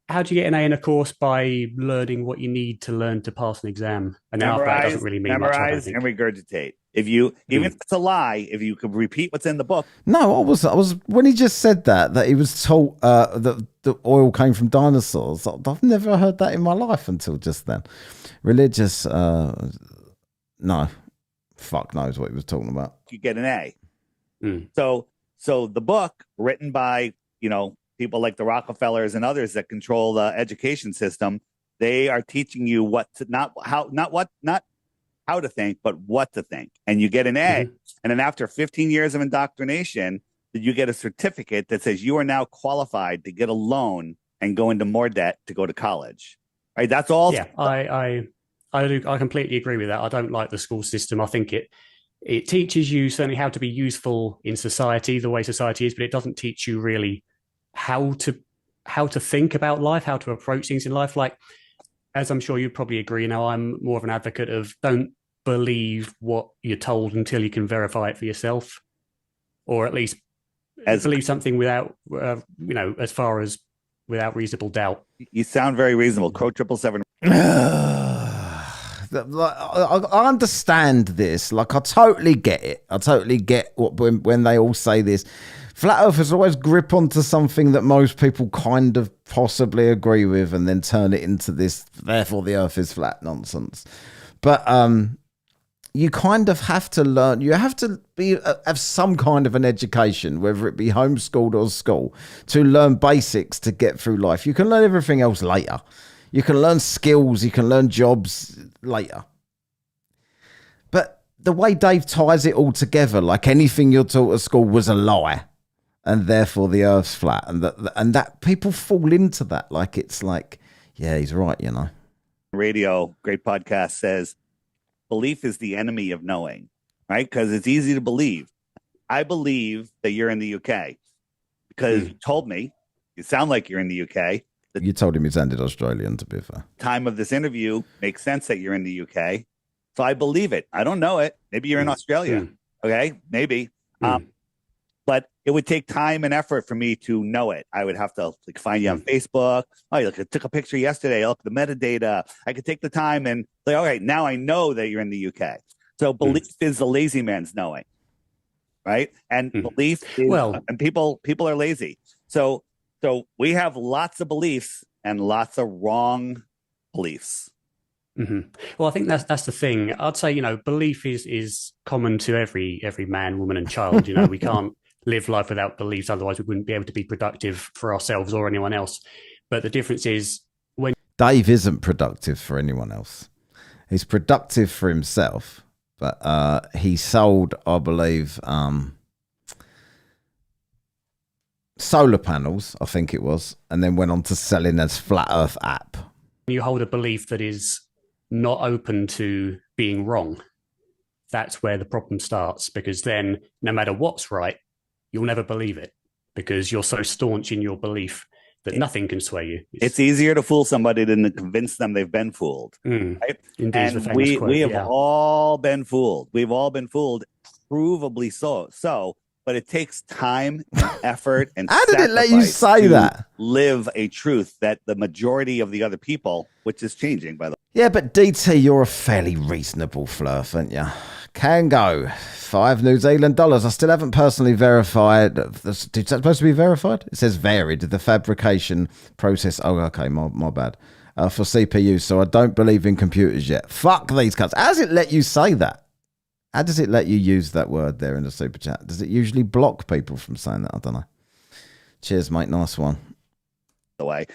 How do you get an A in a course? By learning what you need to learn to pass an exam. And then after that doesn't really mean much. Memorize and regurgitate. If you, even if it's a lie, if you could repeat what's in the book. No, I was when he just said that he was taught that the oil came from dinosaurs. I've never heard that in my life until just then. Religious, no. Fuck knows what he was talking about. You get an A. So the book, written by, people like the Rockefellers and others that control the education system, they are teaching you what to, not how to think, but what to think. And you get an A. And then after 15 years of indoctrination, you get a certificate that says you are now qualified to get a loan and go into more debt to go to college. Right? That's all. Yeah, I completely agree with that. I don't like the school system. I think it teaches you certainly how to be useful in society, the way society is, but it doesn't teach you really how to think about life, how to approach things in life. Like, as I'm sure you'd probably agree, now I'm more of an advocate of don't believe what you're told until you can verify it for yourself, or at least believe something without, as far as without reasonable doubt. You sound very reasonable. Crow 777. I understand this. Like, I totally get it. I totally get when they all say this. Flat earthers always grip onto something that most people kind of possibly agree with and then turn it into this, therefore the earth is flat nonsense. But you kind of have to learn. You have to have some kind of an education, whether it be homeschooled or school, to learn basics to get through life. You can learn everything else later. You can learn skills. You can learn jobs later. But the way Dave ties it all together, like anything you're taught at school was a lie, and therefore the earth's flat, and that people fall into that. Like, it's like, yeah, he's right, Radio, great podcast, says belief is the enemy of knowing, right? Because it's easy to believe. I believe that you're in the UK because you told me you sound like you're in the UK. You told him he sounded Australian, to be fair. Time of this interview makes sense that you're in the UK. So I believe it. I don't know it. Maybe you're in Australia. Okay, maybe. But it would take time and effort for me to know it. I would have to find you on Facebook. Oh, look, I took a picture yesterday. Look, the metadata. I could take the time and say, all right, now I know that you're in the UK. So belief is the lazy man's knowing, right? And belief is, and people are lazy. So we have lots of beliefs and lots of wrong beliefs. Well, I think that's the thing. I'd say, belief is common to every man, woman, and child. We can't live life without beliefs. Otherwise, we wouldn't be able to be productive for ourselves or anyone else. But the difference is when Dave isn't productive for anyone else. He's productive for himself. But he sold, I believe, solar panels, I think it was, and then went on to selling as Flat Earth app. You hold a belief that is not open to being wrong. That's where the problem starts, because then no matter what's right, you'll never believe it because you're so staunch in your belief that nothing can sway you. It's easier to fool somebody than to convince them they've been fooled. Right? Indeed, and we have all been fooled. We've all been fooled, provably so. But it takes time and effort and how did it let you say that? Live a truth that the majority of the other people, which is changing, by the way. Yeah, but DT, you're a fairly reasonable flirt, aren't you? Can go. $5 New Zealand dollars. I still haven't personally verified. Is that supposed to be verified? It says varied. The fabrication process. Oh, okay, my bad. For CPU, so I don't believe in computers yet. Fuck these cuts. How does it let you say that? How does it let you use that word there in the super chat? Does it usually block people from saying that? I don't know. Cheers, mate. Nice one. The way.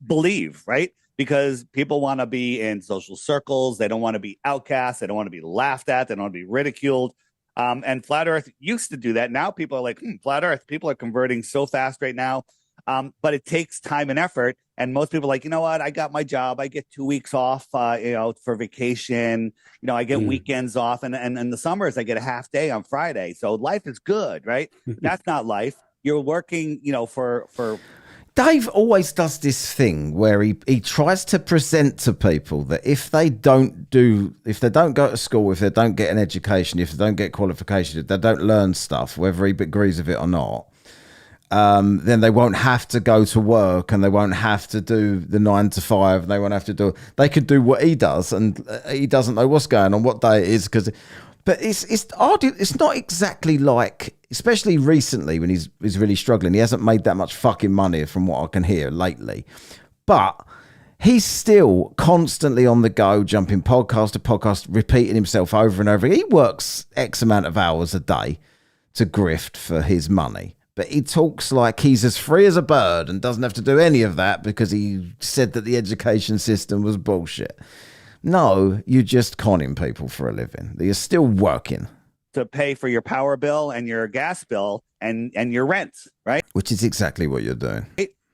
Believe, right? Because people want to be in social circles. They don't want to be outcasts. They don't want to be laughed at. They don't want to be ridiculed. And Flat Earth used to do that. Now people are like, Flat Earth. People are converting so fast right now. But it takes time and effort. And most people are like, you know what? I got my job. I get 2 weeks off, for vacation. I get weekends off. And in the summers, I get a half day on Friday. So life is good, right? That's not life. You're working, for Dave always does this thing where he tries to present to people that if they don't go to school, if they don't get an education, if they don't get qualification, if they don't learn stuff, whether he agrees with it or not, then they won't have to go to work and they won't have to do the 9 to 5. They could do what he does, and he doesn't know what's going on, what day it is, but it's odd. It's not exactly like especially recently when he's really struggling. He hasn't made that much fucking money from what I can hear lately. But he's still constantly on the go, jumping podcast to podcast, repeating himself over and over. He works X amount of hours a day to grift for his money. But he talks like he's as free as a bird and doesn't have to do any of that because he said that the education system was bullshit. No, you're just conning people for a living. You're still working. To pay for your power bill and your gas bill and your rent, right? Which is exactly what you're doing.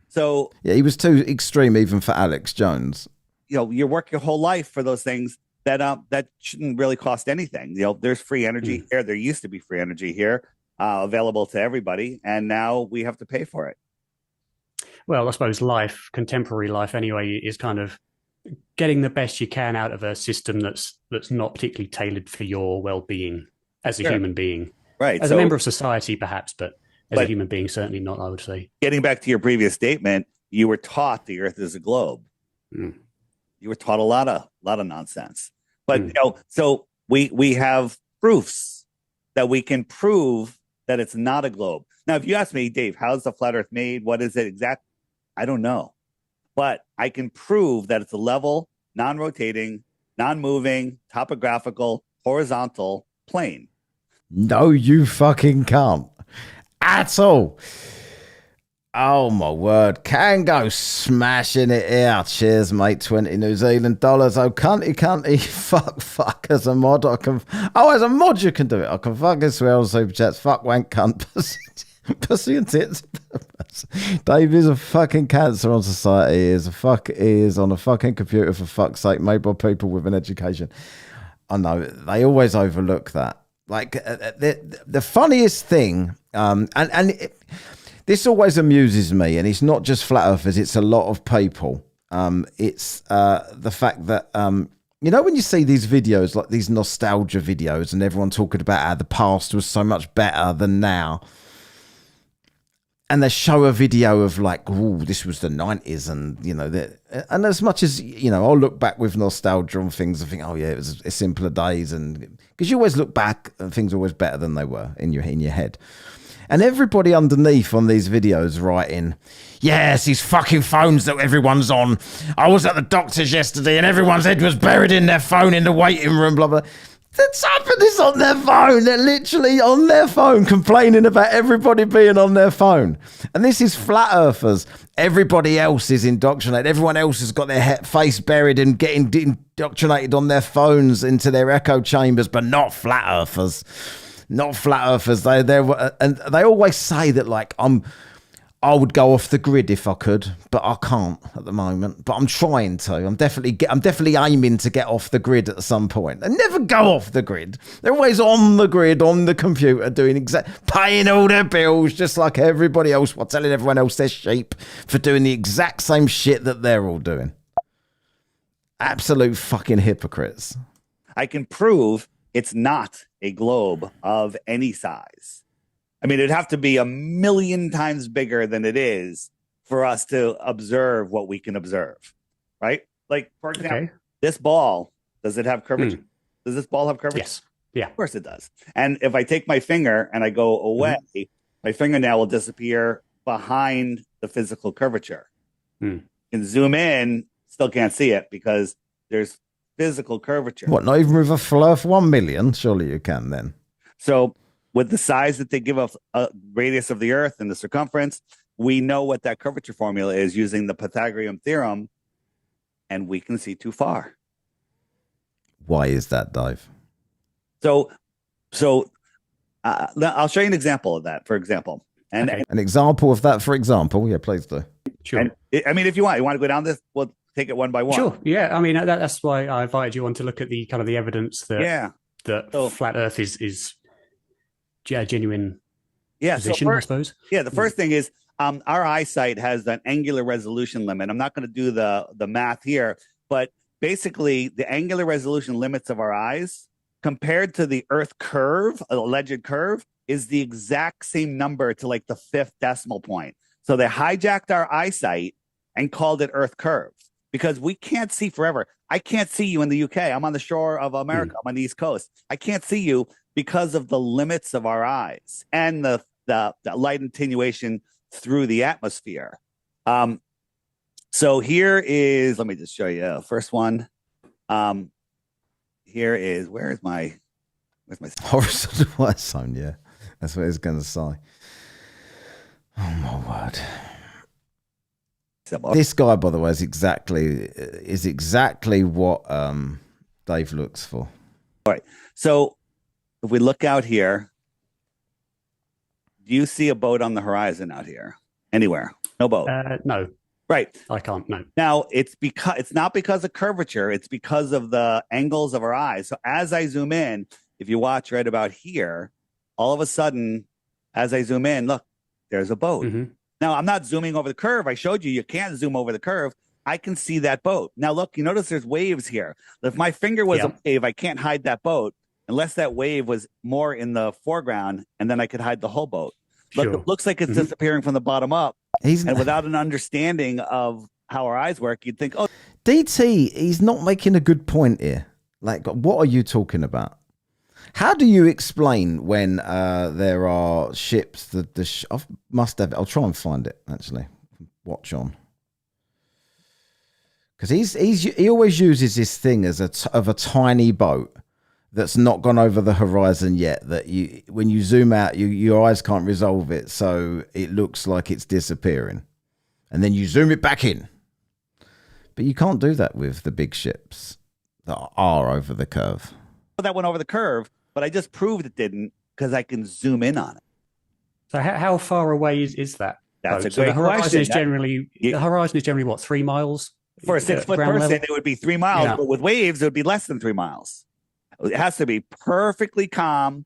So yeah, he was too extreme even for Alex Jones. You know, you work your whole life for those things that shouldn't really cost anything. You know, there's free energy here. There used to be free energy here. Available to everybody, and now we have to pay for it. Well, I suppose contemporary life anyway, is kind of getting the best you can out of a system that's not particularly tailored for your well-being as a human being. Right. As a member of society, perhaps, but as a human being, certainly not, I would say. Getting back to your previous statement, you were taught the Earth is a globe. You were taught a lot of nonsense. But you know, so we have proofs that we can prove that it's not a globe. Now, if you ask me, Dave, how's the flat Earth made? What is it exactly? I don't know. But I can prove that it's a level, non-rotating, non-moving, topographical, horizontal plane. No, you fucking can't. At all. Oh, my word. Can go smashing it here. Cheers, mate. 20 New Zealand dollars. Oh, cunty. Fuck. As a mod, I can... Oh, as a mod, you can do it. I can fucking swear on super chats. Fuck, wank, cunt, pussy and tits. Dave is a fucking cancer on society. He is on a fucking computer, for fuck's sake, made by people with an education. I know. They always overlook that. Like, the funniest thing, this always amuses me, and it's not just flat earthers, it's a lot of people. It's the fact that, you know, when you see these videos, like these nostalgia videos, and everyone talking about how the past was so much better than now, and they show a video of like, oh, this was the 90s, and, you know, and as much as, you know, I'll look back with nostalgia on things and think, oh, yeah, it was a simpler days, and because you always look back and things are always better than they were in your head. And everybody underneath on these videos writing, yes, these fucking phones that everyone's on. I was at the doctor's yesterday and everyone's head was buried in their phone in the waiting room, blah, blah. That's happened. It's on their phone. They're literally on their phone complaining about everybody being on their phone. And this is flat earthers. Everybody else is indoctrinated. Everyone else has got their face buried and getting indoctrinated on their phones into their echo chambers, but not flat earthers. Not flat earthers. They always say that, like, I would go off the grid if I could, but I can't at the moment. But I'm trying to. I'm definitely aiming to get off the grid at some point. They never go off the grid. They're always on the grid, on the computer, paying all their bills, just like everybody else, while telling everyone else they're sheep for doing the exact same shit that they're all doing. Absolute fucking hypocrites. I can prove it's not a globe of any size. I mean, it'd have to be 1,000,000 times bigger than it is for us to observe what we can observe, right? Like, for example, this ball, does it have curvature? Does this ball have curvature? Yes. Yeah. Of course it does. And if I take my finger and I go away, my fingernail will disappear behind the physical curvature. You can zoom in, still can't see it because there's physical curvature. What, not even with a flirt 1 million? Surely you can then. So with the size that they give us a radius of the Earth and the circumference, we know what that curvature formula is using the Pythagorean theorem, and we can see too far. Why is that, Dave? So I'll show you an example of that, for example. And an example of that, for example? Yeah, please do. Sure. And, I mean, if you want to go down this, we'll take it one by one. Sure. Yeah. I mean, that's why I invited you on to look at the kind of the evidence that that flat Earth is genuine position, so I suppose. Yeah. The first thing is our eyesight has an angular resolution limit. I'm not going to do the math here, but basically the angular resolution limits of our eyes compared to the Earth curve, alleged curve, is the exact same number to like the 5th decimal point. So they hijacked our eyesight and called it Earth curve because we can't see forever. I can't see you in the UK. I'm on the shore of America. I'm on the East Coast. I can't see you because of the limits of our eyes and the light attenuation through the atmosphere. So here is, let me just show you first one. Here is, where's my horizontal white zone? Yeah, that's what it's going to say. Oh my word! This guy, by the way, is exactly what Dave looks for. All right. So if we look out here, do you see a boat on the horizon out here? Anywhere? No boat. No. Right. I can't. No. Now it's not because of curvature. It's because of the angles of our eyes. So as I zoom in, if you watch right about here, all of a sudden, as I zoom in, look, there's a boat. Mm-hmm. Now I'm not zooming over the curve. I showed you can't zoom over the curve. I can see that boat. Now look, you notice there's waves here. If my finger was a wave, I can't hide that boat unless that wave was more in the foreground, and then I could hide the whole boat. Look, it looks like it's disappearing from the bottom up. And without an understanding of how our eyes work, you'd think, oh. DT, he's not making a good point here. Like, what are you talking about? How do you explain when there are ships? I must have. I'll try and find it, actually. Watch on. Because he always uses this thing as of a tiny boat that's not gone over the horizon yet, that when you zoom out, your eyes can't resolve it, so it looks like it's disappearing. And then you zoom it back in. But you can't do that with the big ships that are over the curve. That went over the curve, but I just proved it didn't because I can zoom in on it. So how far away is that? That's a so great the horizon question. Is generally the horizon is generally what, 3 miles? For a 6 foot person, level? it would be 3 miles, Yeah. but with waves, it would be less than 3 miles. It has to be perfectly calm,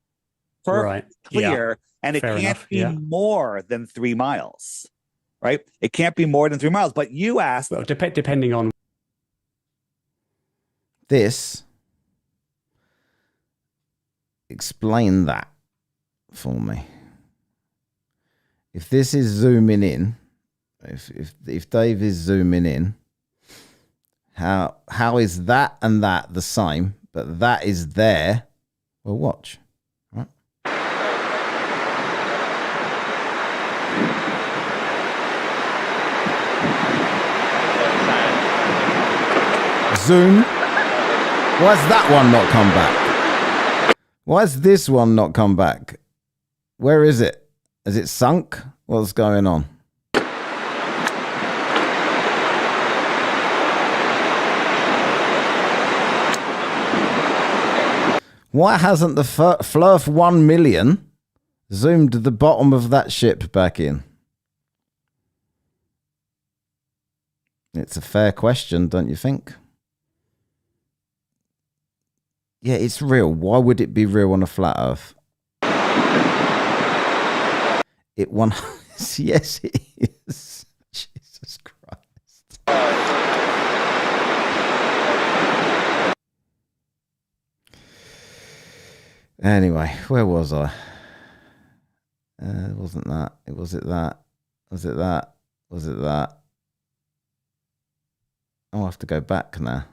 perfectly clear, and it Fair can't enough. be more than 3 miles, right? It can't be more than 3 miles. But you asked, well, depending on this. Explain that for me. If this is zooming in, if Dave is zooming in, how is that and that the same? But that is there. Well, watch. Right. Zoom. Why has that one not come back? Why has this one not come back? Where is it? Is it sunk? What's going on? Why hasn't the Flurf 1 million zoomed the bottom of that ship back in? It's a fair question, don't you think? Yeah, it's real. Why would it be real on a flat Earth? It won. Yes, it is. Jesus Christ. Anyway, where was I? It wasn't that. Was it that? Was it that? Was it that? I'll have to go back now.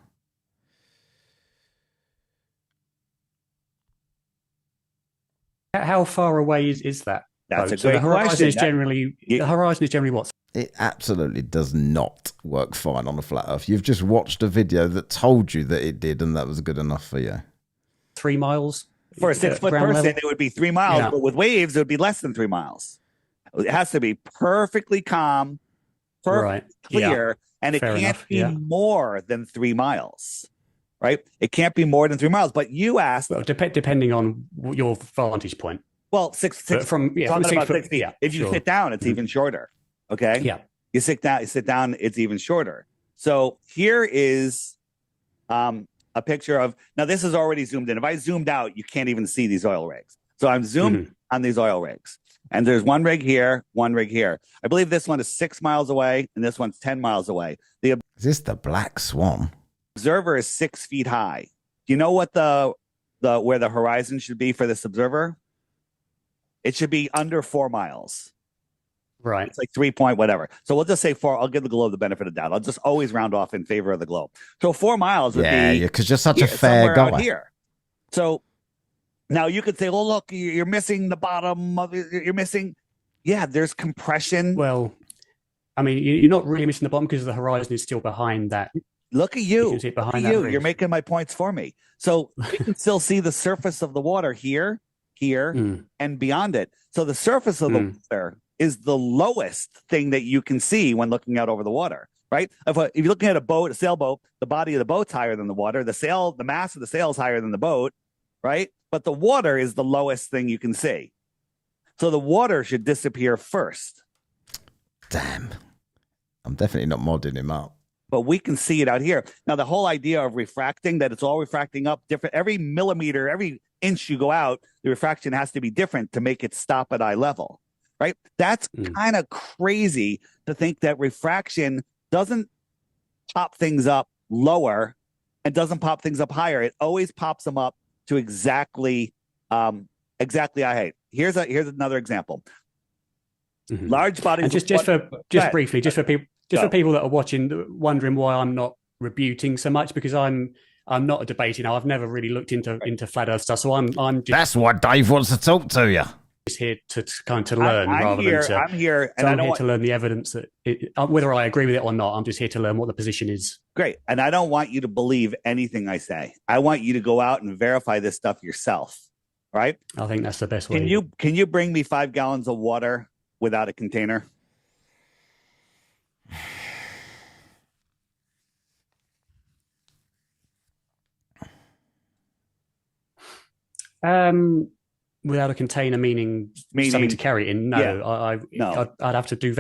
how far away is that? That's a so great the horizon question. is generally the horizon is generally what? It absolutely does not work fine on a flat Earth. You've just watched a video that told you that it did, and that was good enough for you. 3 miles? For a 6 foot ground person, level? it would be 3 miles, Yeah. but with waves, it would be less than 3 miles. It has to be perfectly calm, perfectly clear, and it Fair can't enough, be yeah. more than 3 miles, right? It can't be more than 3 miles. But you asked, Well, depending on your vantage point. well, six But from talking 6 about foot, 60. yeah, If you sure. sit down, it's even shorter. Okay. Yeah. You sit down, it's even shorter. So here is a picture of, now this is already zoomed in. If I zoomed out, you can't even see these oil rigs. So I'm zoomed on these oil rigs. And there's one rig here, one rig here. I believe this one is 6 miles away and this one's 10 miles away. The Is this the Black Swan? observer is 6 feet high. Do you know what the where the horizon should be for this observer? It should be under 4 miles. Right. It's like 3 point whatever. So we'll just say 4. I'll give the globe the benefit of the doubt. I'll just always round off in favor of the globe. So 4 miles would be Yeah, because you're such a here, fair somewhere out guy. here. So Now you could say, "Oh, look, you're missing the bottom of it. You're missing." Yeah, there's compression. Well, I mean, you're not really missing the bottom because the horizon is still behind that. Look at you. You can see it behind that reef. You're making my points for me. So we can still see the surface of the water here, and beyond it. So the surface of the water is the lowest thing that you can see when looking out over the water, right? If you're looking at a sailboat, the body of the boat's higher than the water. The mass of the sail is higher than the boat, right? But the water is the lowest thing you can see. So the water should disappear first. Damn. I'm definitely not modding him up. But we can see it out here. Now, the whole idea of refracting, that it's all refracting up different, every millimeter, every inch you go out, the refraction has to be different to make it stop at eye level, right? That's kind of crazy to think that refraction doesn't pop things up lower and doesn't pop things up higher. It always pops them up to exactly eye height. Here's another example. Large bodies. And just briefly, for people that are watching, wondering why I'm not rebuting so much, because I'm not a debater. I've never really looked into flat Earth stuff, so I'm just, that's why Dave wants to talk to you. Just here to learn I'm here to learn the evidence that whether I agree with it or not. I'm just here to learn what the position is. Great, and I don't want you to believe anything I say. I want you to go out and verify this stuff yourself. Right? I think that's the best way. Can you bring me 5 gallons of water without a container? Without a container, meaning something to carry it in. No, yeah. I'd have to do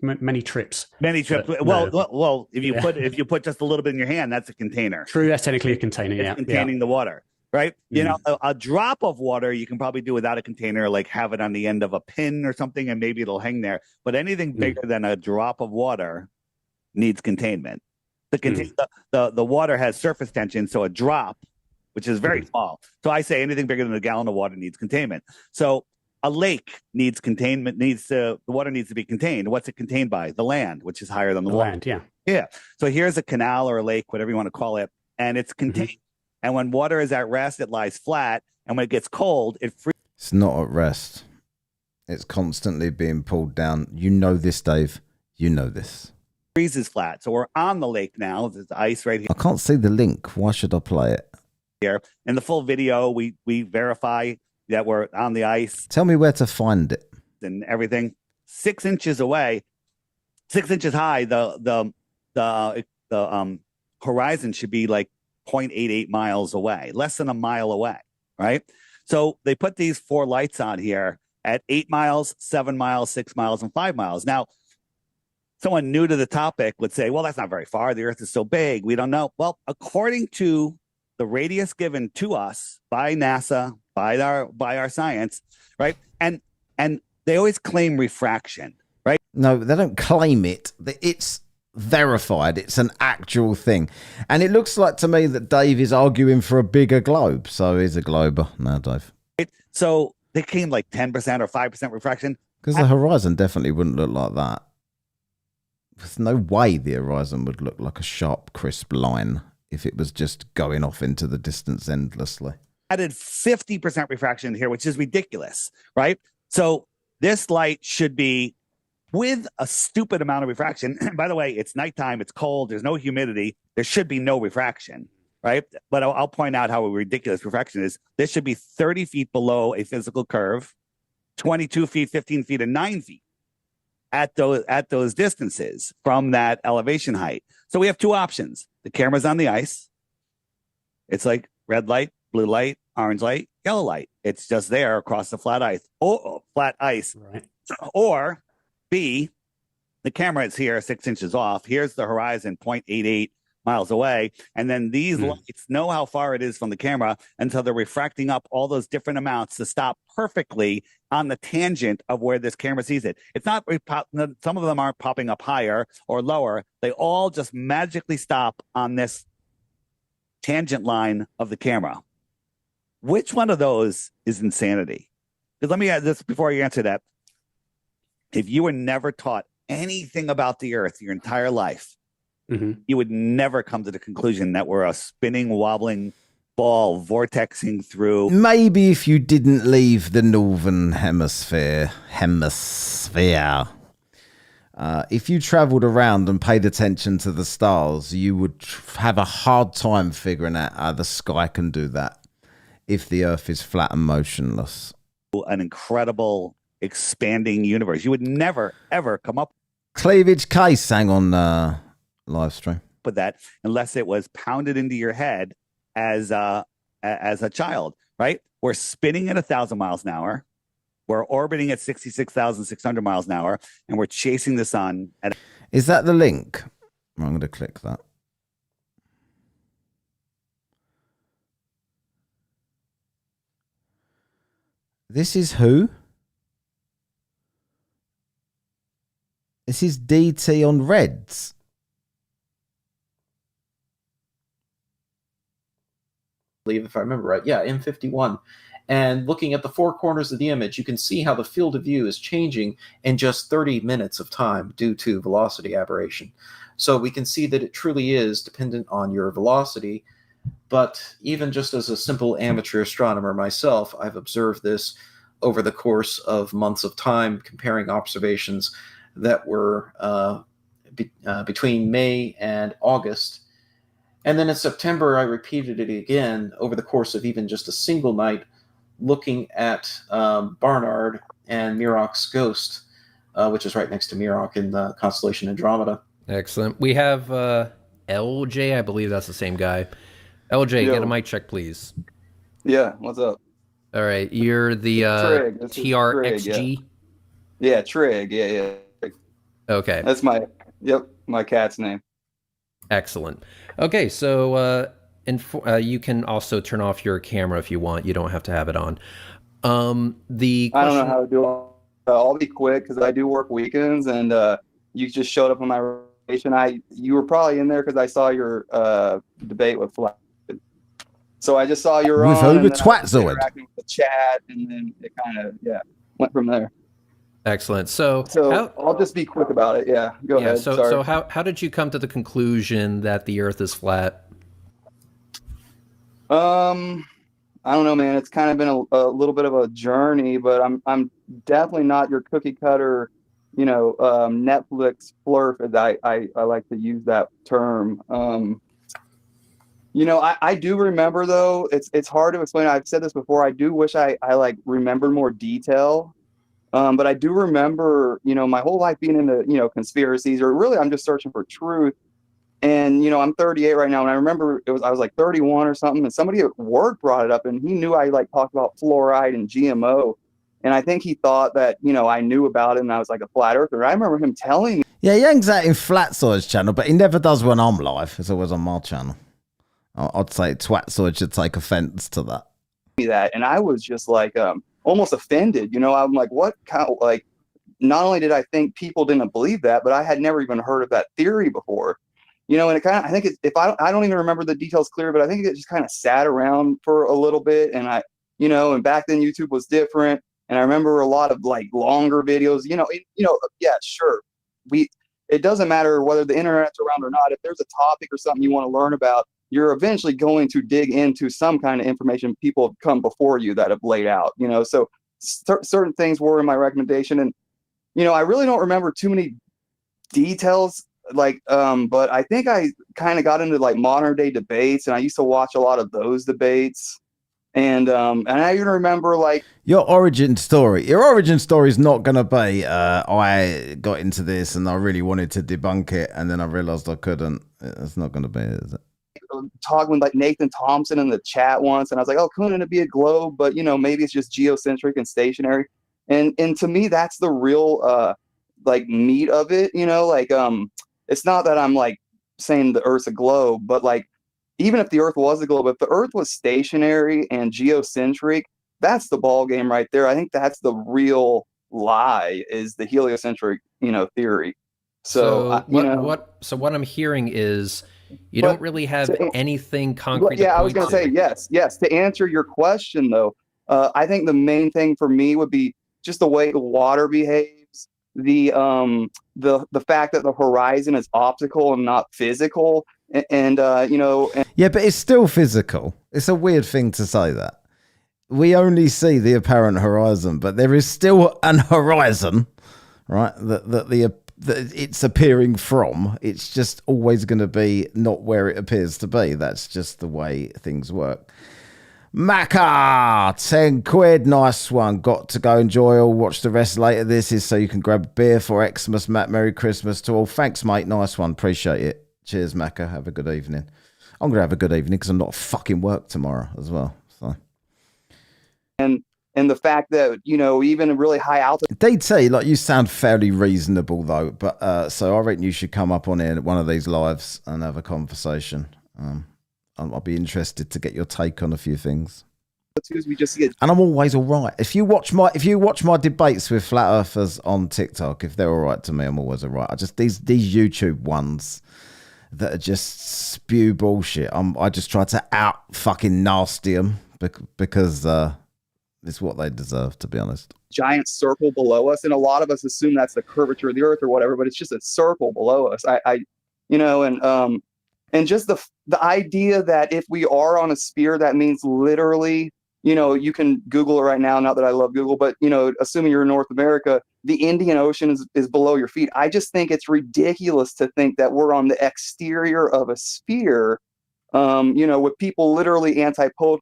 many trips. Many trips. But well, if you put just a little bit in your hand, that's a container. True, that's technically a container. It's containing the water, right? You know, a drop of water you can probably do without a container, like have it on the end of a pin or something, and maybe it'll hang there. But anything bigger than a drop of water needs containment. The water has surface tension, so a drop, which is very small. So I say anything bigger than a gallon of water needs containment. So a lake needs containment, the water needs to be contained. What's it contained by? The land, which is higher than the water. Land, yeah. Yeah. So here's a canal or a lake, whatever you want to call it, and it's contained. And when water is at rest, it lies flat. And when it gets cold, it freezes. It's not at rest. It's constantly being pulled down. You know this, Dave. You know this. Freezes flat. So we're on the lake now. There's ice right here. I can't see the link. Why should I play it? Here in the full video, we verify that we're on the ice. Tell me where to find it. And everything 6 inches away, 6 inches high. The horizon should be like 0.88 miles away, less than a mile away, right? So they put these 4 lights on here at 8 miles, 7 miles, 6 miles, and 5 miles. Now, someone new to the topic would say, well, that's not very far. The Earth is so big. We don't know. Well, according to the radius given to us by NASA, by our science, right? And they always claim refraction, right? No, they don't claim it. It's verified. It's an actual thing. And it looks like to me that Dave is arguing for a bigger globe. So he's a glober. No, Dave. So they claim like 10% or 5% refraction. Because the horizon definitely wouldn't look like that. There's no way the horizon would look like a sharp, crisp line if it was just going off into the distance endlessly. Added 50% refraction here, which is ridiculous, right? So this light should be with a stupid amount of refraction. By the way, it's nighttime, it's cold, there's no humidity, there should be no refraction, right? But I'll point out how ridiculous refraction is. This should be 30 feet below a physical curve, 22 feet, 15 feet, and 9 feet at those distances from that elevation height. So we have 2 options. The camera's on the ice. It's like red light, blue light, orange light, yellow light. It's just there across the flat ice. Right. Or B, the camera is here 6 inches off. Here's the horizon 0.88 miles away. And then these lights know how far it is from the camera, and so they're refracting up all those different amounts to stop perfectly on the tangent of where this camera sees it. It's not, some of them aren't popping up higher or lower. They all just magically stop on this tangent line of the camera. Which one of those is insanity? Because let me add this before you answer that. If you were never taught anything about the Earth your entire life, you would never come to the conclusion that we're a spinning, wobbling ball vortexing through. Maybe if you didn't leave the northern hemisphere, if you traveled around and paid attention to the stars, you would have a hard time figuring out how the sky can do that if the Earth is flat and motionless. An incredible expanding universe. You would never, ever come up Cleavage Case sang on live stream. with that unless it was pounded into your head as a child, right? We're spinning at 1,000 miles an hour. We're orbiting at 66,600 miles an hour, and we're chasing the sun. Is that the link? I'm going to click that. This is who? This is DT on Reds. If I remember right. Yeah, M51. And looking at the four corners of the image, you can see how the field of view is changing in just 30 minutes of time due to velocity aberration. So we can see that it truly is dependent on your velocity. But even just as a simple amateur astronomer myself, I've observed this over the course of months of time, comparing observations that were between May and August. And then in September, I repeated it again over the course of even just a single night, looking at Barnard and Miroc's Ghost, which is right next to Miroc in the constellation Andromeda. Excellent. We have LJ, I believe that's the same guy. LJ, get a mic check, please. Yeah, what's up? All right, you're the TRXG? Yeah, Trig, yeah. Okay. That's my cat's name. Excellent. Okay, so you can also turn off your camera if you want. You don't have to have it on. I don't know how to do it. I'll be quick because I do work weekends, and you just showed up on my rotation. You were probably in there because I saw your debate with Flat. So I just saw you were with on. With Twatzoid. Interacting with the chat, and then it kind of went from there. Excellent. So I'll just be quick about it. Yeah, go ahead. So how did you come to the conclusion that the Earth is flat? I don't know, man. It's kind of been a little bit of a journey, but I'm definitely not your cookie cutter, Netflix flurf, as I like to use that term. I do remember, though. It's hard to explain. I've said this before. I do wish I like remembered more detail. But I do remember, my whole life being into, conspiracies, or really I'm just searching for truth. And, I'm 38 right now. And I remember I was like 31 or something. And somebody at work brought it up, and he knew I talked about fluoride and GMO. And I think he thought that, I knew about it, and I was like a flat earther. I remember him telling me. Yeah, he hangs out in Flatsoid's channel, but he never does when I'm live. It's always on my channel. I'd say Twatsoid should take offense to that. And I was just like, almost offended. I'm like, what kind of, not only did I think people didn't believe that, but I had never even heard of that theory before. And it kind of, I think I don't even remember the details clear, but I think it just kind of sat around for a little bit. And and back then YouTube was different. And I remember a lot of longer videos, yeah, sure. It doesn't matter whether the internet's around or not. If there's a topic or something you want to learn about, you're eventually going to dig into some kind of information people have come before you that have laid out, so certain things were in my recommendation. And, I really don't remember too many details, but I think I kind of got into modern day debates, and I used to watch a lot of those debates. And I even remember your origin story. Your origin story is not going to be, I got into this and I really wanted to debunk it, and then I realized I couldn't. It's not going to be it, is it? Talking with Nathan Thompson in the chat once, and I was like, oh, couldn't it be a globe? But maybe it's just geocentric and stationary. And to me, that's the real meat of it. It's not that I'm saying the Earth's a globe, but even if the Earth was a globe, if the Earth was stationary and geocentric, that's the ball game right there. I think that's the real lie, is the heliocentric theory. So what I'm hearing is you don't really have anything concrete. Yeah, I was going to say yes. To answer your question, though, I think the main thing for me would be just the way the water behaves, the fact that the horizon is optical and not physical. and you know, and Yeah, but it's still physical. It's a weird thing to say that. We only see the apparent horizon, but there is still an horizon, right? That it's appearing from. It's just always going to be not where it appears to be. That's just the way things work. Macca, 10 quid, nice one. Got to go enjoy all. Watch the rest later. This is so you can grab a beer for Xmas. Matt, Merry Christmas to all. Thanks, mate. Nice one. Appreciate it. Cheers, Macca. Have a good evening. I'm going to have a good evening because I'm not fucking work tomorrow as well. So. And the fact that, you know, even a really high altitude. DT, like, you sound fairly reasonable though, but so I reckon you should come up on here at one of these lives and have a conversation. I'll be interested to get your take on a few things. We just get, and I'm always all right. If you watch my debates with flat earthers on TikTok, if they're all right to me, I'm always all right. I just these YouTube ones that are just spew bullshit. I just try to out fucking nasty them because it's what they deserve, to be honest. Giant circle below us, and a lot of us assume that's the curvature of the earth or whatever, but it's just a circle below us. I you know, and just the idea that if we are on a sphere, that means literally, you know, you can Google it right now, not that I love Google, but, you know, assuming you're in North America, the Indian Ocean is below your feet. I just think it's ridiculous to think that we're on the exterior of a sphere, you know, with people literally antipodal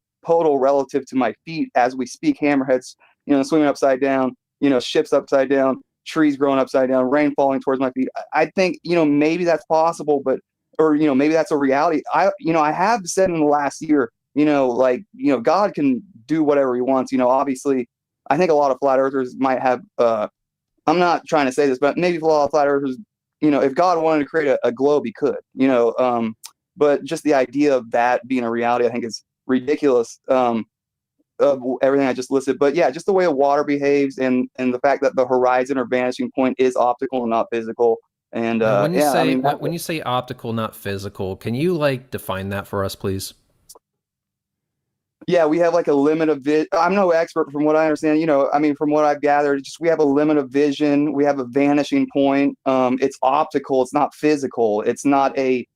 relative to my feet as we speak, hammerheads, you know, swimming upside down, you know, ships upside down, trees growing upside down, rain falling towards my feet. I think, you know, maybe that's possible, but, or, you know, maybe that's a reality. I have said in the last year, you know, like, you know, God can do whatever he wants. You know, obviously, I think a lot of flat earthers might have, I'm not trying to say this, but maybe a lot of flat earthers, you know, if God wanted to create a globe, he could, you know, but just the idea of that being a reality, I think is ridiculous, of everything I just listed. But yeah, just the way water behaves and the fact that the horizon or vanishing point is optical and not physical. And when you yeah, say, I mean, when you say optical, not physical, can you like define that for us, please? Yeah, we have like a limit of I'm no expert from what I understand, you know, I mean, from what I've gathered, just we have a limit of vision. We have a vanishing point. It's optical. It's not physical. It's not a,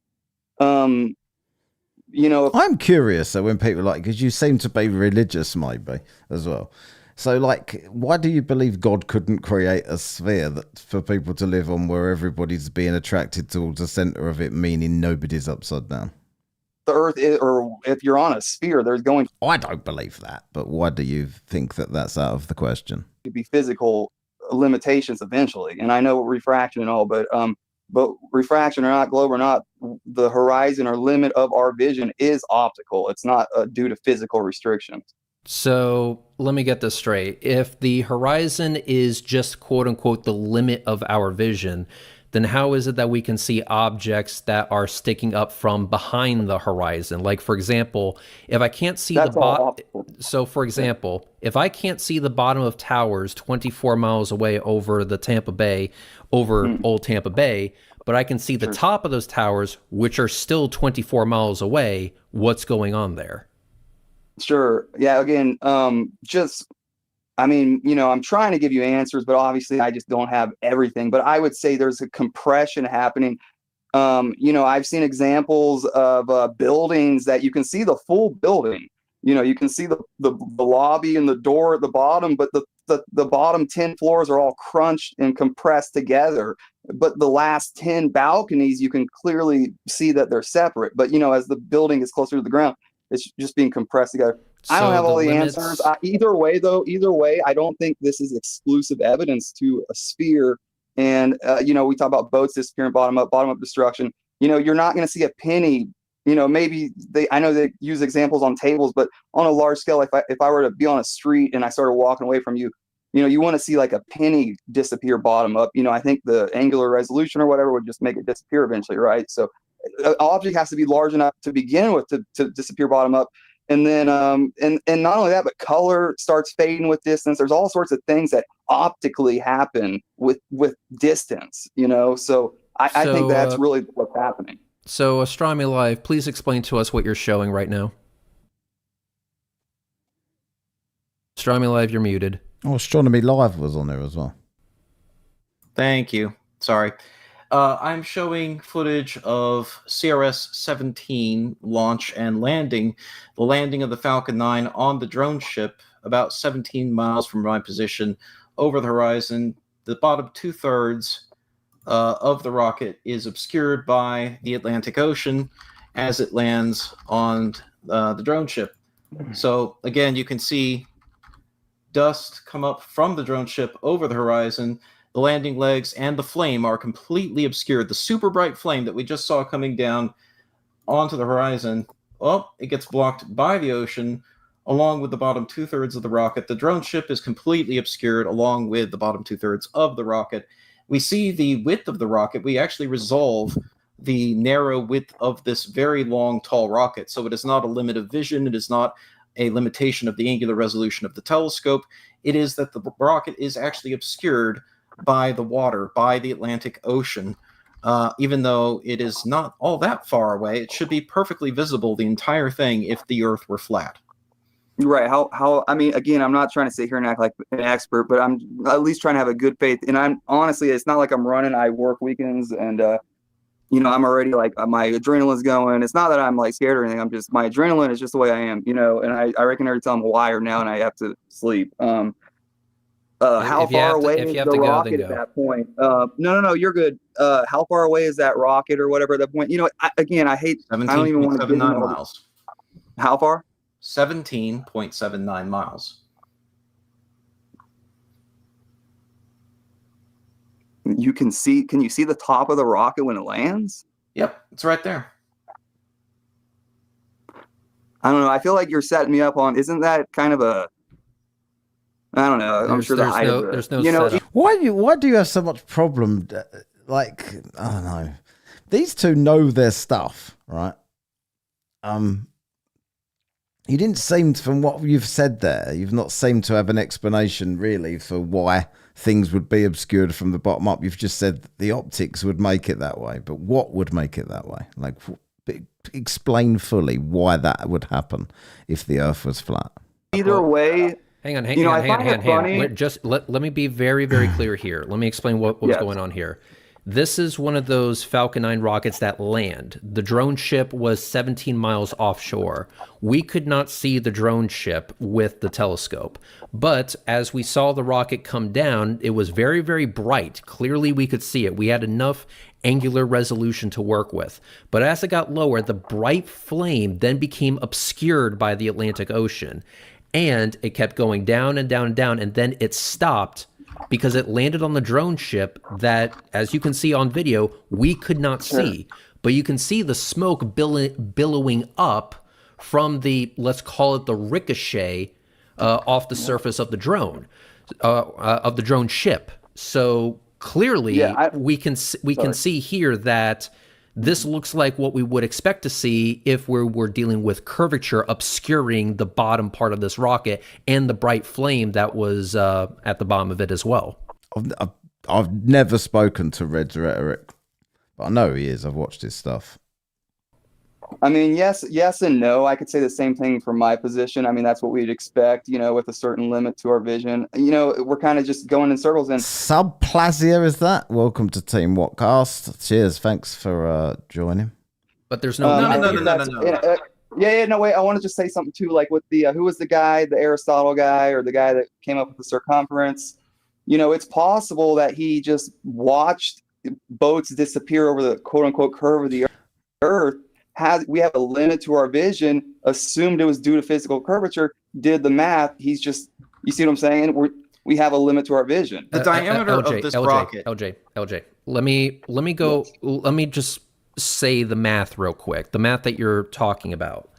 you know. I'm curious though when people like, because you seem to be religious maybe as well. So like, why do you believe God couldn't create a sphere that for people to live on where everybody's being attracted towards the center of it, meaning nobody's upside down? The earth is, or if you're on a sphere, there's going I don't believe that, but why do you think that that's out of the question? to be physical limitations eventually. And I know refraction and all, but refraction or not, globe or not, the horizon or limit of our vision is optical. It's not due to physical restrictions. So let me get this straight. If the horizon is just quote unquote the limit of our vision, then how is it that we can see objects that are sticking up from behind the horizon? Like, for example, if I can't see the bottom, so for example, if I can't see the bottom of towers 24 miles away over the Tampa Bay, over old Tampa Bay, but I can see the top of those towers, which are still 24 miles away, what's going on there? Sure. Yeah. Again, I mean, you know, I'm trying to give you answers, but obviously I just don't have everything. But I would say there's a compression happening. You know, I've seen examples of buildings that you can see the full building. You know, you can see the lobby and the door at the bottom, but the bottom 10 floors are all crunched and compressed together. But the last 10 balconies, you can clearly see that they're separate. But, you know, as the building is closer to the ground, it's just being compressed together. So I don't have all the answers. Either way, I don't think this is exclusive evidence to a sphere. And, you know, we talk about boats disappearing bottom up destruction. You know, you're not going to see a penny. You know, maybe I know they use examples on tables, but on a large scale, if I were to be on a street and I started walking away from you, you know, you want to see like a penny disappear bottom up. You know, I think the angular resolution or whatever would just make it disappear eventually, right? So an object has to be large enough to begin with to disappear bottom up. And then, and not only that, but color starts fading with distance. There's all sorts of things that optically happen with distance, you know? So I think that's really what's happening. So Astronomy Live, please explain to us what you're showing right now. Astronomy Live, you're muted. Oh, Astronomy Live was on there as well. Thank you. Sorry. I'm showing footage of CRS-17 launch and landing, the landing of the Falcon 9 on the drone ship about 17 miles from my position over the horizon. The bottom two-thirds of the rocket is obscured by the Atlantic Ocean as it lands on the drone ship. So again, you can see dust come up from the drone ship over the horizon. The landing legs and the flame are completely obscured. The super bright flame that we just saw coming down onto the horizon, it gets blocked by the ocean along with the bottom two-thirds of the rocket. The drone ship is completely obscured along with the bottom two-thirds of the rocket. We see the width of the rocket. We actually resolve the narrow width of this very long, tall rocket. So it is not a limit of vision. It is not a limitation of the angular resolution of the telescope. It is that the rocket is actually obscured by the water, by the Atlantic Ocean. Even though it is not all that far away, it should be perfectly visible, the entire thing, if the Earth were flat. Right. How, I mean, again, I'm not trying to sit here and act like an expert, but I'm at least trying to have a good faith. And I'm honestly, it's not like I'm running. I work weekends and, you know, I'm already like, my adrenaline's going. It's not that I'm like scared or anything. I'm just, my adrenaline is just the way I am, you know, and I reckon every time I'm wired now and I have to sleep. How far away is the rocket at that point? No, you're good. How far away is that rocket or whatever at that point? You know, I don't even want to 17.79 miles. How far? 17.79 miles. Can you see the top of the rocket when it lands? Yep, it's right there. I don't know. I feel like you're setting me up on, isn't that kind of a, I don't know. I'm sure there's no, you know, setup. Why do you have so much problem? Like, I don't know. These two know their stuff, right? You didn't seem, from what you've said there, you've not seemed to have an explanation really for why things would be obscured from the bottom up. You've just said the optics would make it that way, but what would make it that way? Like, explain fully why that would happen if the Earth was flat. Either way. Hang on. Just let me be very, very clear here. Let me explain what's going on here. This is one of those Falcon 9 rockets that land. The drone ship was 17 miles offshore. We could not see the drone ship with the telescope. But as we saw the rocket come down, it was very, very bright. Clearly, we could see it. We had enough angular resolution to work with. But as it got lower, the bright flame then became obscured by the Atlantic Ocean. And it kept going down and down and down, and then it stopped because it landed on the drone ship that, as you can see on video, we could not see. But you can see the smoke billowing up from the, let's call it the ricochet, off the surface of the drone ship. So clearly, we can see here that this looks like what we would expect to see if we were dealing with curvature obscuring the bottom part of this rocket and the bright flame that was at the bottom of it as well. I've never spoken to Red's Rhetoric, but I know he is. I've watched his stuff. I mean, yes and no. I could say the same thing from my position. I mean, that's what we'd expect, you know, with a certain limit to our vision. You know, we're kind of just going in circles. And Subplasia is that? Welcome to Team Whatcast. Cheers. Thanks for joining. But there's no. No, wait. I want to just say something too, like with the who was the guy, the Aristotle guy, or the guy that came up with the circumference. You know, it's possible that he just watched boats disappear over the quote unquote curve of the Earth. We have a limit to our vision, assumed it was due to physical curvature, did the math. He's just, you see what I'm saying? We have a limit to our vision. The diameter of this rocket. LJ. Let me just say the math real quick. The math that you're talking about.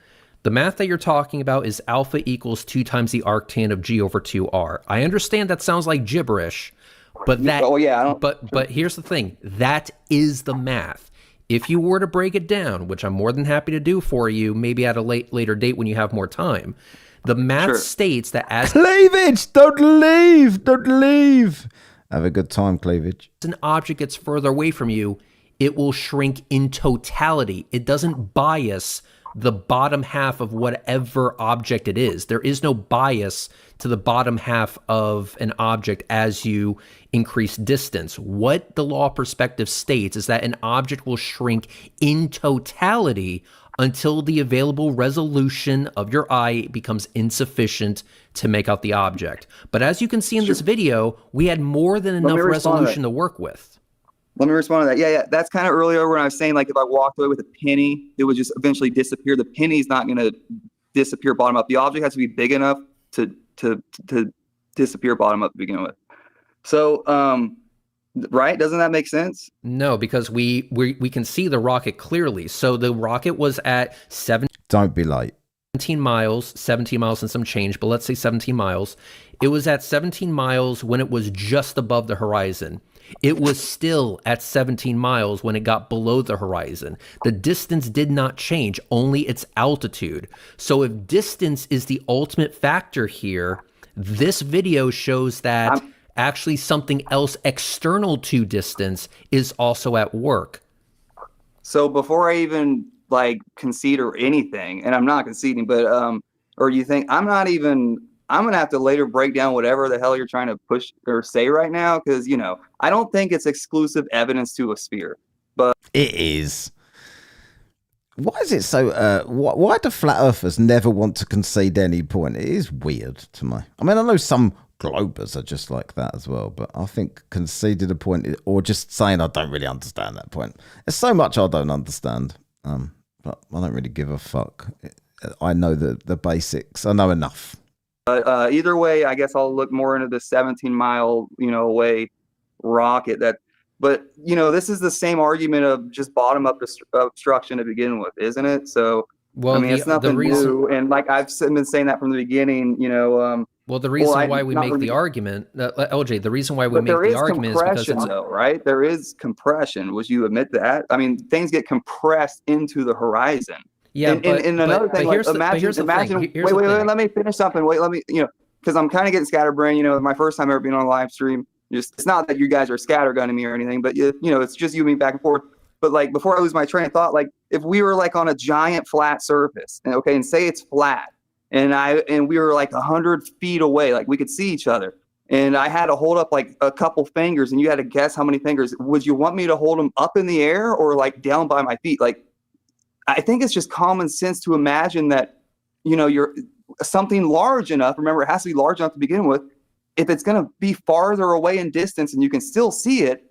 The math that you're talking about is alpha equals 2 times the arctan of G over 2R. I understand that sounds like gibberish, but that, but here's the thing. That is the math. If you were to break it down, which I'm more than happy to do for you, maybe at a later date when you have more time, the math states that as Cleavage, don't leave. Have a good time, Cleavage. As an object gets further away from you, it will shrink in totality. It doesn't bias the bottom half of whatever object it is. There is no bias to the bottom half of an object as you increase distance. What the law of perspective states is that an object will shrink in totality until the available resolution of your eye becomes insufficient to make out the object. But as you can see in this video, we had more than enough resolution to work with. Let me respond to that. Yeah, that's kind of earlier when I was saying, like, if I walked away with a penny, it would just eventually disappear. The penny's not going to disappear bottom up. The object has to be big enough to disappear bottom up to begin with. So, right? Doesn't that make sense? No, because we can see the rocket clearly. So the rocket was at 17 miles and some change, but let's say 17 miles. It was at 17 miles when it was just above the horizon. It was still at 17 miles when it got below the horizon. The distance did not change, only its altitude. So if distance is the ultimate factor here, this video shows that actually something else external to distance is also at work. So before I even like concede or anything, and I'm not conceding, but or you think I'm gonna have to later break down whatever the hell you're trying to push or say right now, because I don't think it's exclusive evidence to a sphere, but it is. Why is it so? Why do flat earthers never want to concede any point? It is weird to me. I mean, I know some globers are just like that as well, but I think conceded a point or just saying I don't really understand that point. There's so much I don't understand, but I don't really give a fuck. I know the basics. I know enough. Either way, I guess I'll look more into the 17-mile, away rocket. But this is the same argument of just bottom-up obstruction to begin with, isn't it? So, well, I mean, it's nothing new. And like I've been saying that from the beginning, Well, the reason why we make the argument, LJ, the reason why we make the argument is because it's though, right? There is compression. Would you admit that? I mean, things get compressed into the horizon. Yeah, and another thing, like, imagine. Wait, let me finish something. Wait, let me, because I'm kind of getting scatterbrained. My first time ever being on a live stream. It's not that you guys are scattergunning me or anything, but it's just you and me back and forth. But like before I lose my train of thought, like if we were like on a giant flat surface, and say it's flat, and we were like 100 feet away, like we could see each other, and I had to hold up like a couple fingers, and you had to guess how many fingers. Would you want me to hold them up in the air or like down by my feet? Like, I think it's just common sense to imagine that, you're something large enough. Remember, it has to be large enough to begin with. If it's going to be farther away in distance and you can still see it,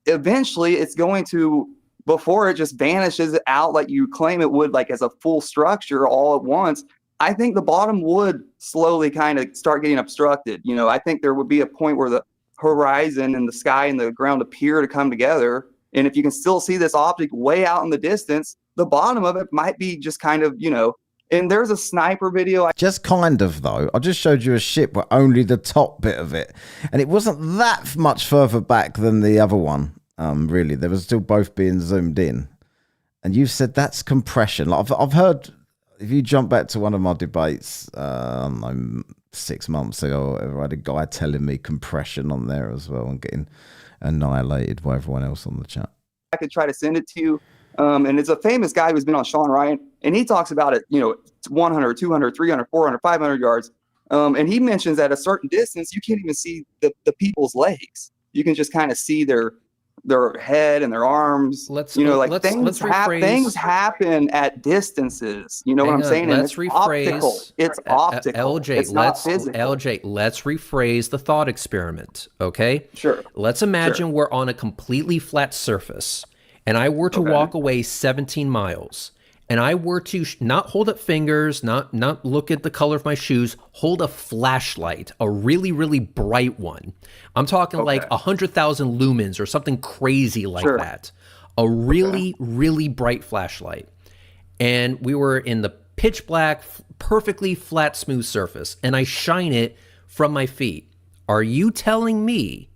eventually it's going to, before it just vanishes out like you claim it would, like as a full structure all at once, I think the bottom would slowly kind of start getting obstructed. I think there would be a point where the horizon and the sky and the ground appear to come together. And if you can still see this object way out in the distance, the bottom of it might be just kind of, and there's a sniper video. Just kind of, though. I just showed you a ship where only the top bit of it. And it wasn't that much further back than the other one, really. They were still both being zoomed in. And you said that's compression. Like, I've heard, if you jump back to one of my debates, I don't know, 6 months ago or whatever, I had a guy telling me compression on there as well and getting annihilated by everyone else on the chat. I could try to send it to you. And it's a famous guy who's been on Sean Ryan, and he talks about it, 100, 200, 300, 400, 500 yards. And he mentions at a certain distance, you can't even see the people's legs. You can just kind of see their head and their arms. Things happen at distances. You know what I'm saying? Let's rephrase. It's optical. LJ, it's not physical. LJ, let's rephrase the thought experiment. Okay. Sure. Let's imagine we're on a completely flat surface. And I were to walk away 17 miles, and I were to not hold up fingers, not look at the color of my shoes, hold a flashlight, a really, really bright one. I'm talking like 100,000 lumens or something crazy like that. A really, really bright flashlight. And we were in the pitch black, perfectly flat, smooth surface, and I shine it from my feet. Are you telling me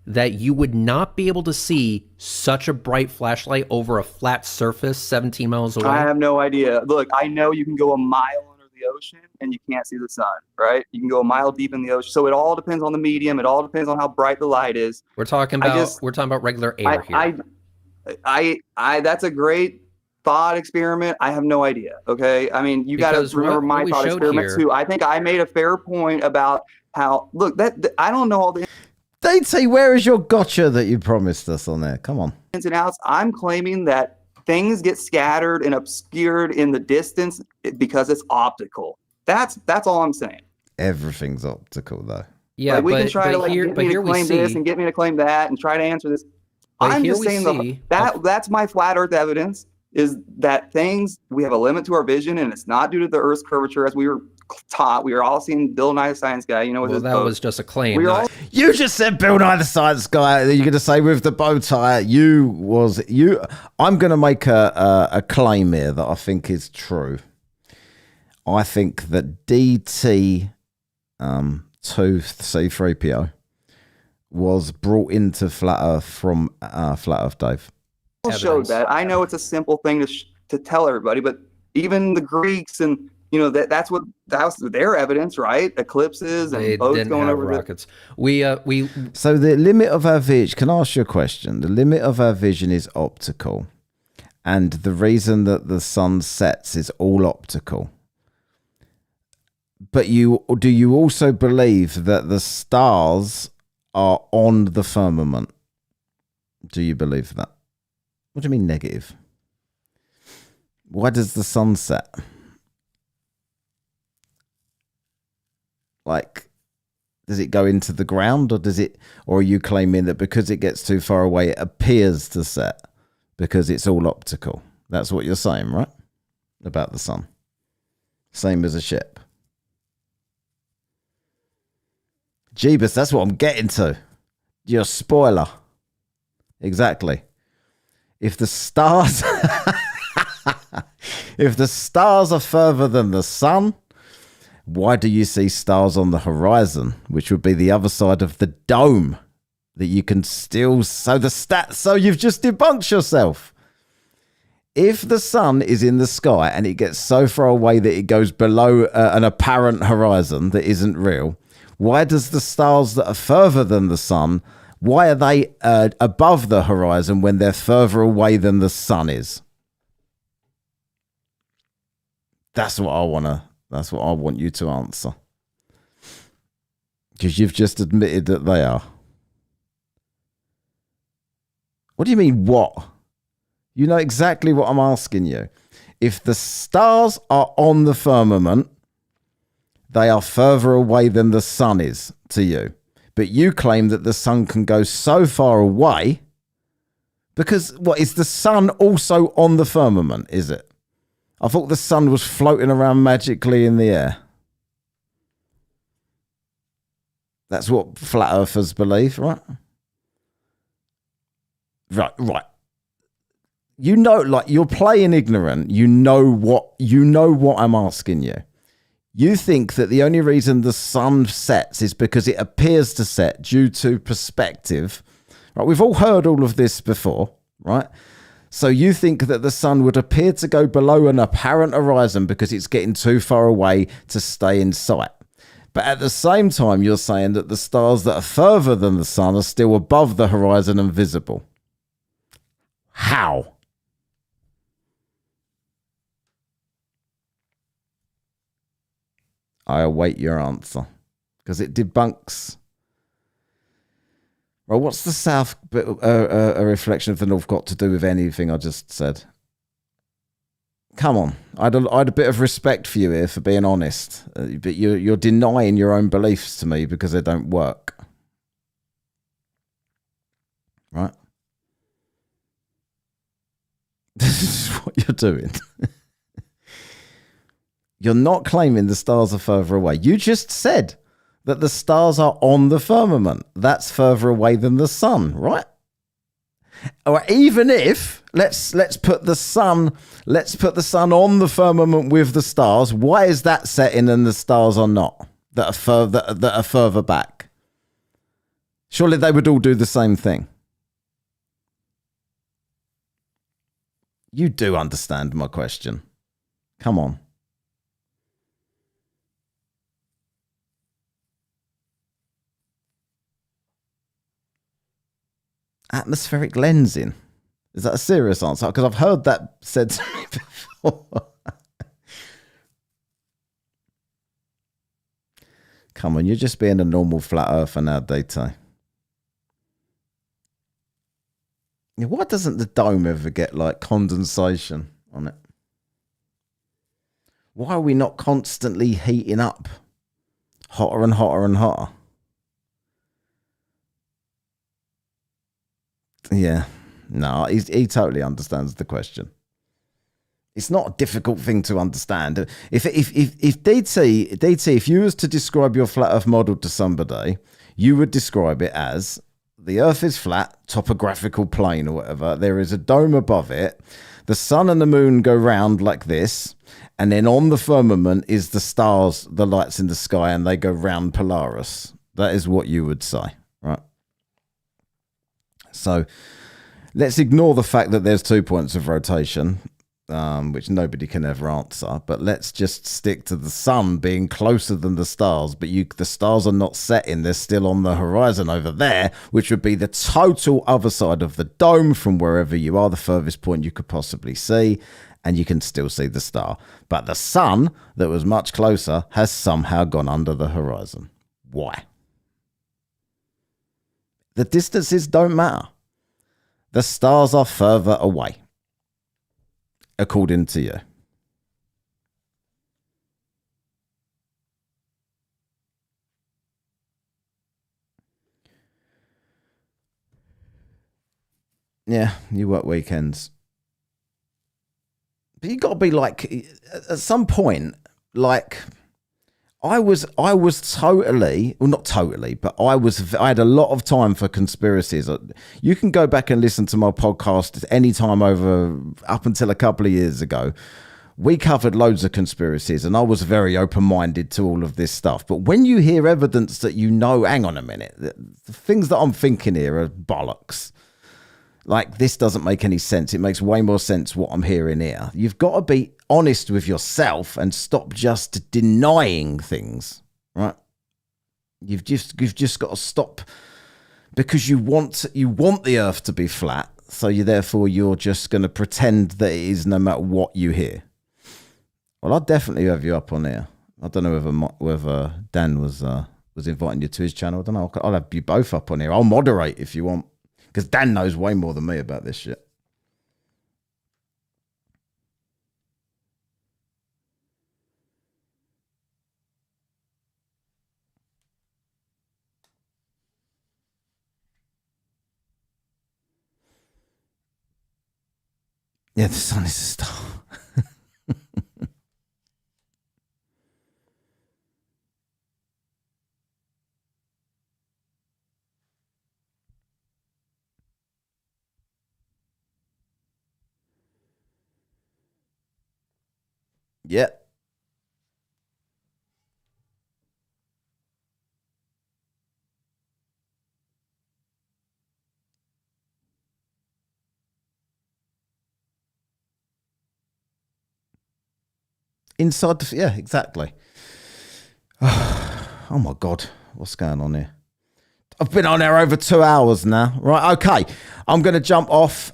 that you would not be able to see such a bright flashlight over a flat surface 17 miles away? I have no idea. Look, I know you can go a mile under the ocean and you can't see the sun, right? You can go a mile deep in the ocean. So it all depends on the medium. It all depends on how bright the light is. We're talking about regular air here. That's a great thought experiment. I have no idea. Okay. I mean, you got to Because remember what my we thought showed experiment here- too. I think I made a fair point about how, look, I don't know all the DT, where is your gotcha that you promised us on there? Come on. ins and outs. I'm claiming that things get scattered and obscured in the distance because it's optical. That's all I'm saying. Everything's optical, though. Yeah, like, we can but, try to but like here, get but me to here we claim this see. and get me to claim that and try to answer this. But I'm here just we saying see that's my flat Earth evidence is that we have a limit to our vision, and it's not due to the Earth's curvature as we were taught. We were all seeing Bill Nye the Science Guy, with Well, his that boat. was just a claim. We were not- all You just said Bill Nye the Science Guy. You're going to say with the bow tie. I'm going to make a claim here that I think is true. I think that DT 2C3PO was brought into Flat Earth from Flat Earth Dave. showed that. I know it's a simple thing to tell everybody, but even the Greeks and that was their evidence, right? Eclipses and They boats didn't going have over rockets. So the limit of our vision. Can I ask you a question? The limit of our vision is optical, and the reason that the sun sets is all optical. But do you also believe that the stars are on the firmament? Do you believe that? What do you mean negative? Why does the sun set? Like, does it go into the ground, or are you claiming that because it gets too far away, it appears to set because it's all optical? That's what you're saying, right? About the sun. Same as a ship. Jeebus, that's what I'm getting to. You're a spoiler. Exactly. If the stars are further than the sun, why do you see stars on the horizon, which would be the other side of the dome that you can still... So you've just debunked yourself. If the sun is in the sky and it gets so far away that it goes below an apparent horizon that isn't real, why does the stars that are further than the sun, why are they above the horizon when they're further away than the sun is? That's what I want you to answer. Because you've just admitted that they are. What do you mean, what? You know exactly what I'm asking you. If the stars are on the firmament, they are further away than the sun is to you. But you claim that the sun can go so far away because, is the sun also on the firmament, is it? I thought the sun was floating around magically in the air. That's what flat earthers believe, right? Right. You're playing ignorant. You know what I'm asking you. You think that the only reason the sun sets is because it appears to set due to perspective. Right? We've all heard all of this before, right? So you think that the sun would appear to go below an apparent horizon because it's getting too far away to stay in sight. But at the same time, you're saying that the stars that are further than the sun are still above the horizon and visible. How? I await your answer because it debunks. Well, what's the south bit, a reflection of the north got to do with anything I just said? Come on, I had a bit of respect for you here for being honest, but you're denying your own beliefs to me because they don't work. Right? This is what you're doing. You're not claiming the stars are further away. You just said that the stars are on the firmament. That's further away than the sun, right? Or even if let's put the sun on the firmament with the stars. Why is that setting and the stars are not? That are further back. Surely they would all do the same thing. You do understand my question. Come on. Atmospheric lensing. Is that a serious answer? Because I've heard that said to me before. Come on, you're just being a normal flat earther now, DT. Yeah, why doesn't the dome ever get like condensation on it? Why are we not constantly heating up? Hotter and hotter and hotter. Yeah. No, he totally understands the question. It's not a difficult thing to understand. If DT, if you was to describe your flat Earth model to somebody, you would describe it as the Earth is flat, topographical plane or whatever. There is a dome above it. The sun and the moon go round like this, and then on the firmament is the stars, the lights in the sky, and they go round Polaris. That is what you would say, right? So let's ignore the fact that there's 2 points of rotation, which nobody can ever answer. But let's just stick to the sun being closer than the stars. But the stars are not setting. They're still on the horizon over there, which would be the total other side of the dome from wherever you are, the furthest point you could possibly see. And you can still see the star. But the sun, that was much closer, has somehow gone under the horizon. Why? The distances don't matter. The stars are further away, according to you. Yeah, you work weekends. But you got to be like, at some point, like, I was totally, well, not totally, but I had a lot of time for conspiracies. You can go back and listen to my podcast anytime up until a couple of years ago. We covered loads of conspiracies, and I was very open-minded to all of this stuff. But when you hear evidence that hang on a minute, the things that I'm thinking here are bollocks. Like, this doesn't make any sense. It makes way more sense what I'm hearing here. You've got to be honest with yourself and stop just denying things, right? You've just got to stop, because you want the Earth to be flat, so you're just going to pretend that it is no matter what you hear. Well, I'll definitely have you up on here. I don't know whether Dan was inviting you to his channel. I don't know. I'll have you both up on here. I'll moderate if you want, because Dan knows way more than me about this shit. Yeah, the sun is a star. Yeah. Inside the... Yeah, exactly. Oh, my God. What's going on here? I've been on there over 2 hours now. Right, okay. I'm going to jump off.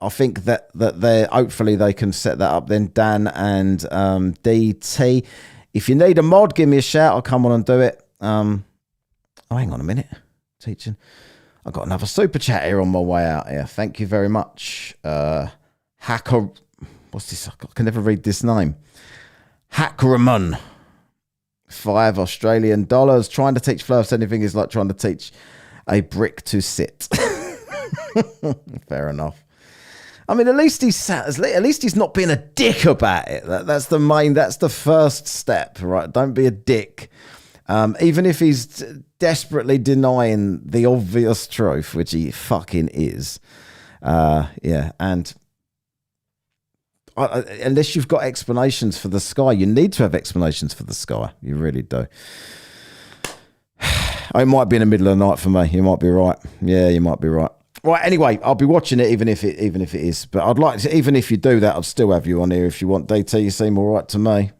I think that they hopefully they can set that up then, Dan and DT. If you need a mod, give me a shout. I'll come on and do it. Oh, hang on a minute. Teaching. I've got another super chat here on my way out here. Thank you very much. Hacker... What's this? I can never read this name. Hackramon. $5 Australian. Trying to teach Flurfs anything is like trying to teach a brick to sit. Fair enough. I mean, at least he's not being a dick about it. That's the first step, right? Don't be a dick. Even if he's desperately denying the obvious truth, which he fucking is. And unless you've got explanations for the sky, you need to have explanations for the sky. You really do. It might be in the middle of the night for me. You might be right. Yeah, you might be right. Right, anyway, I'll be watching it even if it is. But I'd like to, even if you do that, I'd still have you on here if you want. DT, you seem all right to me.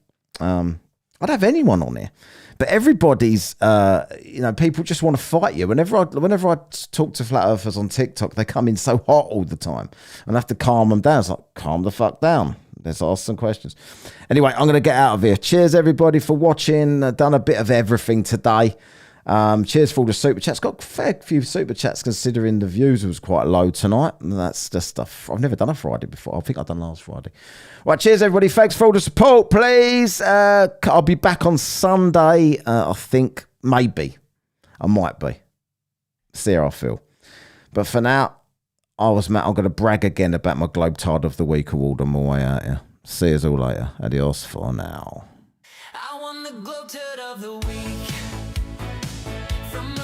I'd have anyone on here. But everybody's, people just want to fight you. Whenever I talk to flat earthers on TikTok, they come in so hot all the time, and I have to calm them down. It's like, calm the fuck down. Let's ask some questions. Anyway, I'm going to get out of here. Cheers, everybody, for watching. I've done a bit of everything today. Cheers for all the super chats. Got a fair few super chats considering the views was quite low tonight. And that's just stuff. I've never done a Friday before. I think I've done last Friday. Right, cheers everybody. Thanks for all the support. Please, I'll be back on Sunday. I think maybe I might be. See how I feel. But for now, I'm going to brag again about my Globetard of the Week award on my way out here. See you all later. Adios for now. I won the Globetard of the Week from the